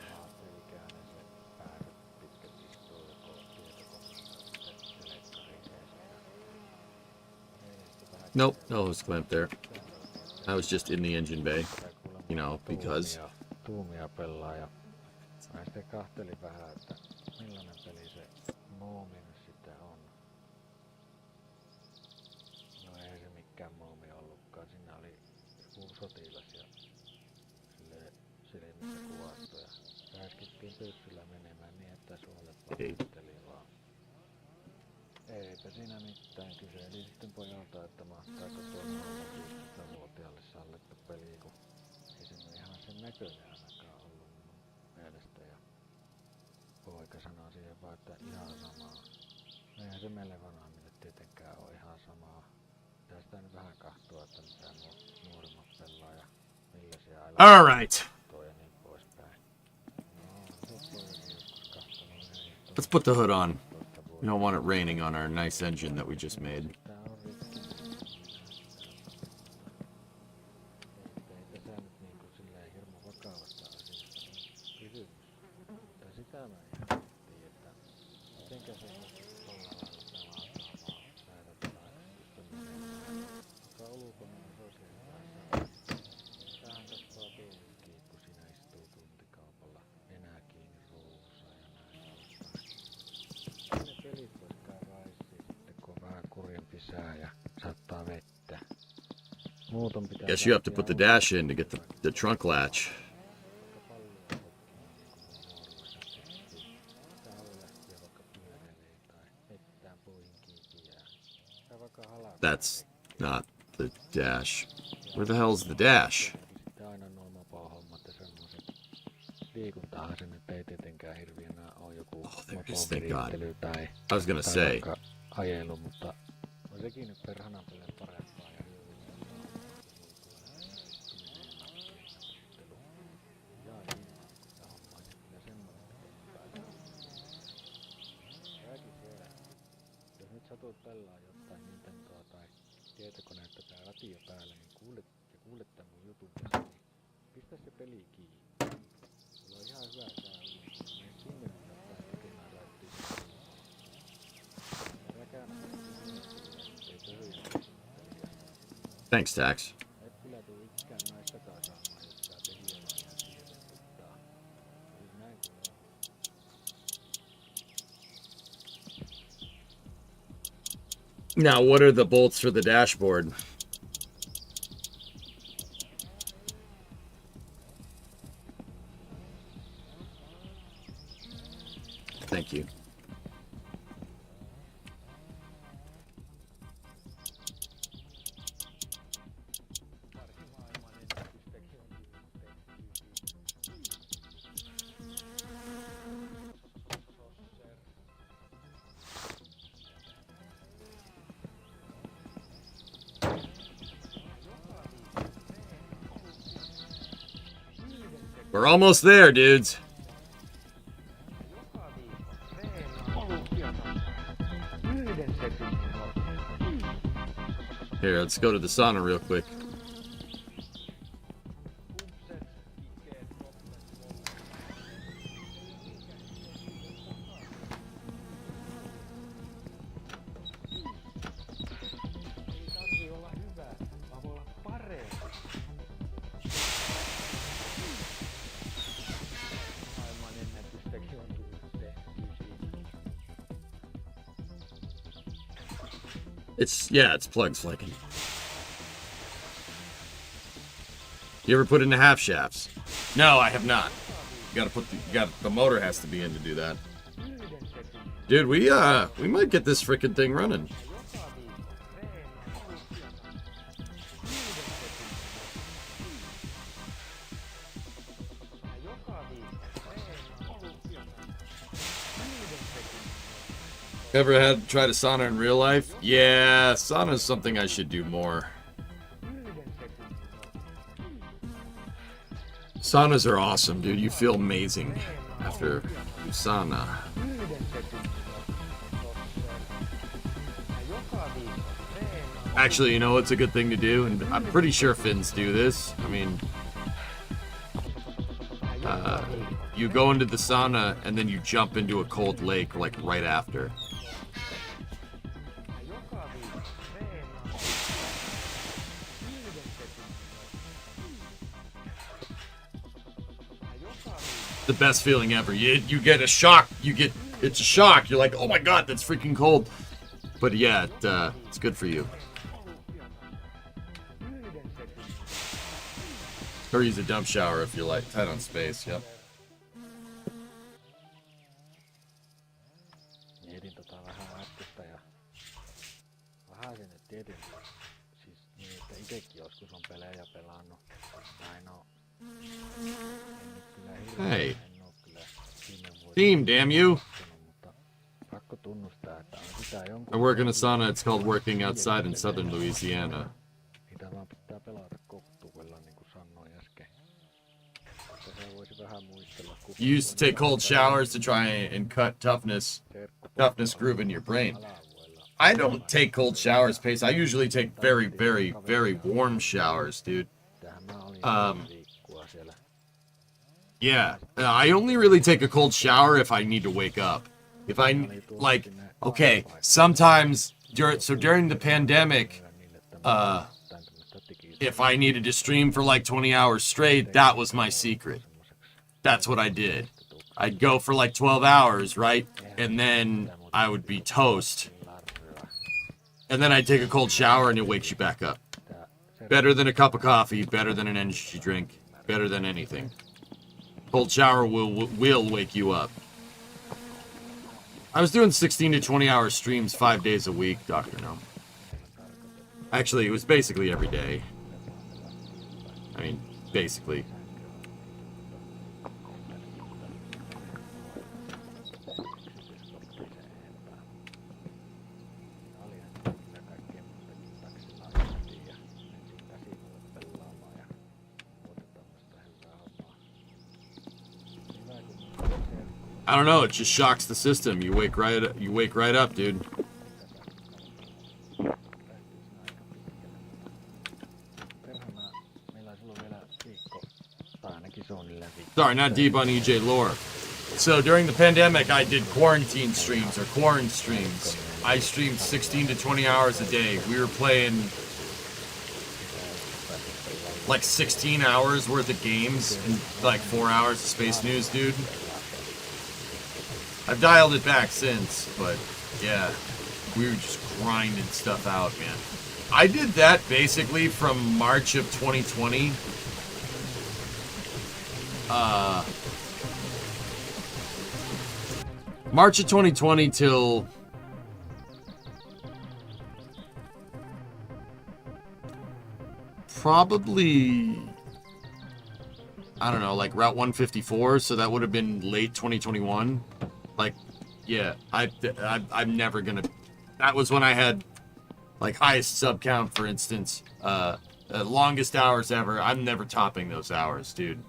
Nope, no hose clamp there. I was just in the engine bay, you know, because. Tuumia pelaa ja mä sitten kahtelin vähän, että millainen peli se Moomi nyt sitten on. No ei se mikään Moomi ollutkaan, siinä oli joku sotilas ja silleen silmissä kuvattu ja räiskittiin pyssyllä menemään niin, että suolet valmisteli vaan. Eipä siinä mitään, kyseli sitten pojalta, että mahtaako tuo 15-vuotiaalle sallettu peli, kun ei se ihan sen näköinen ainakaan ollut mun mielestä. Ja poika sanoi siihen vaan, että ihan samaa. Eihän se meille vanhemmille tietenkään ole ihan samaa. Pitää sitä nyt vähän kahtua, että mitä nuoremmat pelaa ja millaisia aivan. All right. Ja niin poispäin. No, se pojakin joskus kahtonut. Let's put the hood on. We don't want it raining on our nice engine that we just made. Guess you have to put the dash in to get the trunk latch. That's not the dash. Where the hell's the dash? Oh, there it is, thank God. I was gonna say. Satuit pelaa jotain Nintendoa tai tietokoneetta tai radio päälle, niin kuulet tän mun jutun tässä, niin pistä se peli kiinni. Sulla on ihan hyvä sää ollut, niin sinne jotain tekemään laittiin. Räkänä ei töhöjä. Thanks, Tax. Et kyllä tuu ikään naistakaan saamaan, jos tää peli on aina siihen vettaa. Eli näin kuin on. Now, what are the bolts for the dashboard? Thank you. We're almost there, dudes. Here, let's go to the sauna real quick. It's plug flicking. You ever put in the half shafts? No, I have not. The motor has to be in to do that. Dude, we might get this frickin' thing running. Ever had tried a sauna in real life? Yeah, sauna's something I should do more. Saunas are awesome, dude. You feel amazing after you sauna. Actually, you know what's a good thing to do? And I'm pretty sure Finns do this. I mean, you go into the sauna and then you jump into a cold lake like right after. The best feeling ever. You get a shock. It's a shock. You're like, oh my god, that's freaking cold. But yeah, it's good for you. Or use a dump shower if you're like tight on space. Yep. Mietin vähän äskeistä ja vähän sen, että tietenkin siis niin, että itekin joskus on pelejä pelannut. Näin on. Hey. Theme, damn you. Pakko tunnustaa, että on sitä jonkun. I work in a sauna. It's called working outside in southern Louisiana. Niitä vaan pitää pelata kohtuudella, niin kuin sanoin äsken. Se voisi vähän muistella. You used to take cold showers to try and cut toughness groove in your brain. I don't take cold showers, Pace. I usually take very, very, very warm showers, dude. Yeah, I only really take a cold shower if I need to wake up. If I, like, okay, sometimes, during the pandemic, if I needed to stream for like 20 hours straight, that was my secret. That's what I did. I'd go for like 12 hours, right? And then I would be toast. And then I'd take a cold shower and it wakes you back up. Better than a cup of coffee, better than an energy drink, better than anything. Cold shower will wake you up. I was doing 16 to 20 hour streams 5 days a week, Dr. No. Actually, it was basically every day. I mean, basically. I don't know, it just shocks the system. You wake right up, dude. Sorry, not deep on EJ lore. So during the pandemic, I did quarantine streams or quarantine streams. I streamed 16 to 20 hours a day. We were playing like 16 hours worth of games and like 4 hours of Space News, dude. I've dialed it back since, but yeah, we were just grinding stuff out, man. I did that basically from March of 2020. March of 2020 till probably, I don't know, like Route 154, so that would have been late 2021. Like, yeah, I'm never gonna. That was when I had, like, highest sub count, for instance. Longest hours ever. I'm never topping those hours, dude.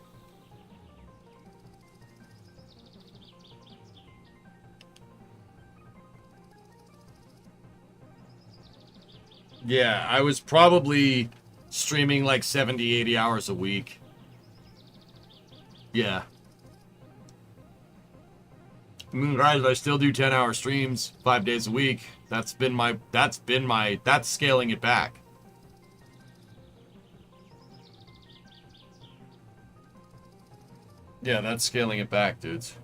Yeah, I was probably streaming like 70, 80 hours a week. Yeah. Guys, I still do 10-hour streams 5 days a week. That's scaling it back. Yeah, that's scaling it back, dudes.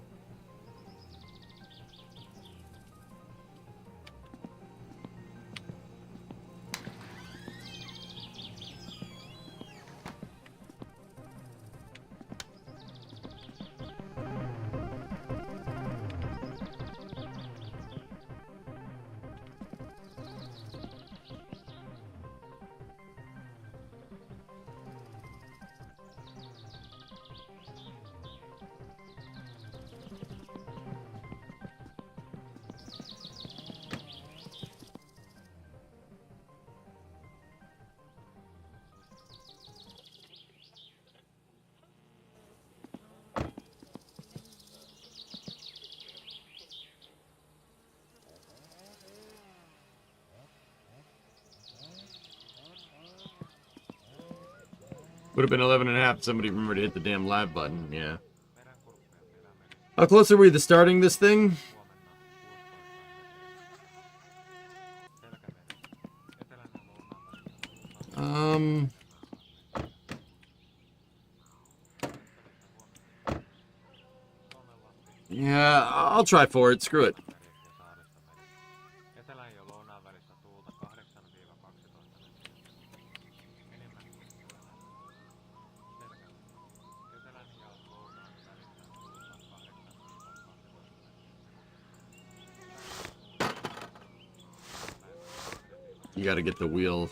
Would have been 11.5 if somebody remembered to hit the damn live button. Yeah. How close are we to starting this thing? Yeah, I'll try for it. Screw it. You gotta get the wheel.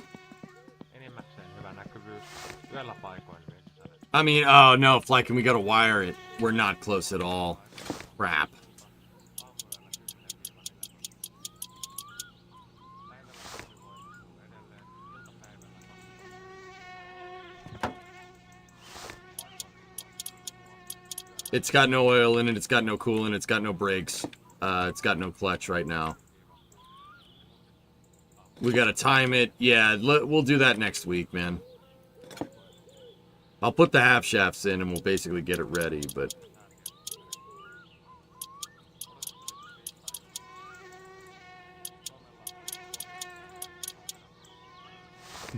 I mean, oh no, Flykin, we gotta wire it. We're not close at all. Crap. It's got no oil in it, it's got no coolant, it's got no brakes. It's got no clutch right now. We gotta time it. Yeah, we'll do that next week, man. I'll put the half shafts in and we'll basically get it ready, but...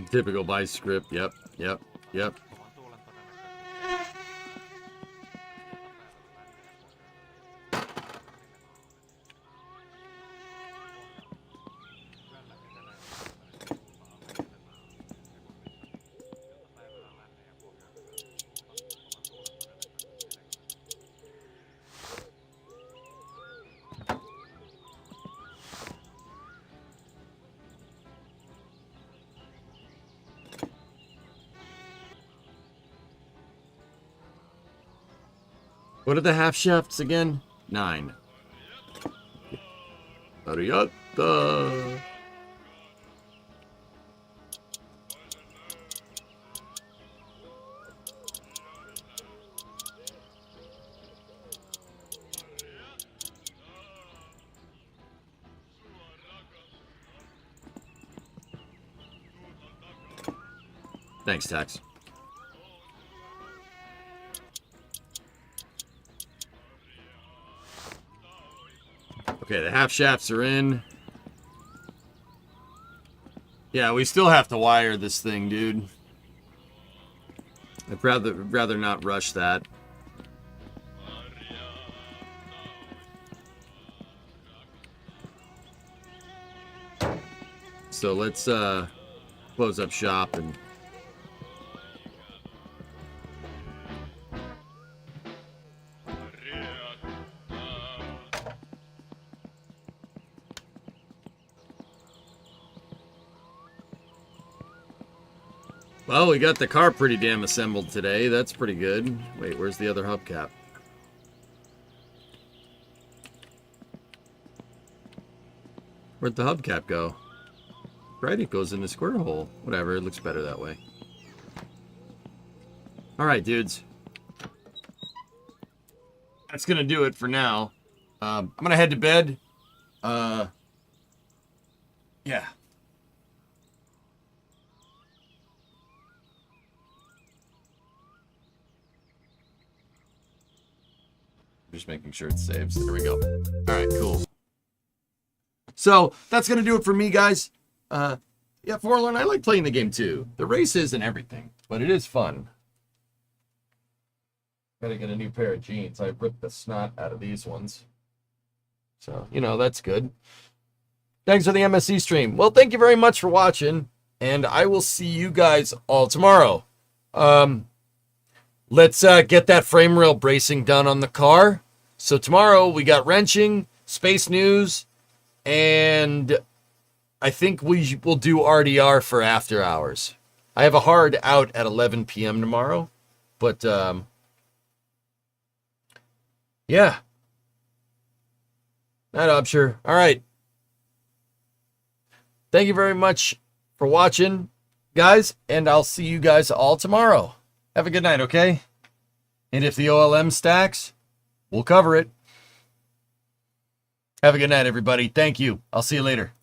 Typical vice script. Yep. What are the half shafts again? 9. Ariata. Thanks, Tax. Okay, the half shafts are in. Yeah, we still have to wire this thing, dude. I'd rather not rush that. So let's close up shop and... Well, we got the car pretty damn assembled today. That's pretty good. Wait, where's the other hubcap? Where'd the hubcap go? Right, it goes in the square hole. Whatever, it looks better that way. Alright, dudes. That's gonna do it for now. I'm gonna head to bed. Yeah. Just making sure it saves. There we go. All right, cool. So that's gonna do it for me, guys. Yeah, Forlorn, I like playing the game too. The race isn't everything, but it is fun. Gotta get a new pair of jeans. I ripped the snot out of these ones, so you know that's good. Thanks for the MSC stream. Well, thank you very much for watching, and I will see you guys all tomorrow. Let's get that frame rail bracing done on the car. So tomorrow we got wrenching, space news, and I think we will do RDR for after hours. I have a hard out at 11 p.m. tomorrow, but yeah. Night, Obsher. All right. Thank you very much for watching, guys, and I'll see you guys all tomorrow. Have a good night, okay? And if the OLM stacks, we'll cover it. Have a good night, everybody. Thank you. I'll see you later.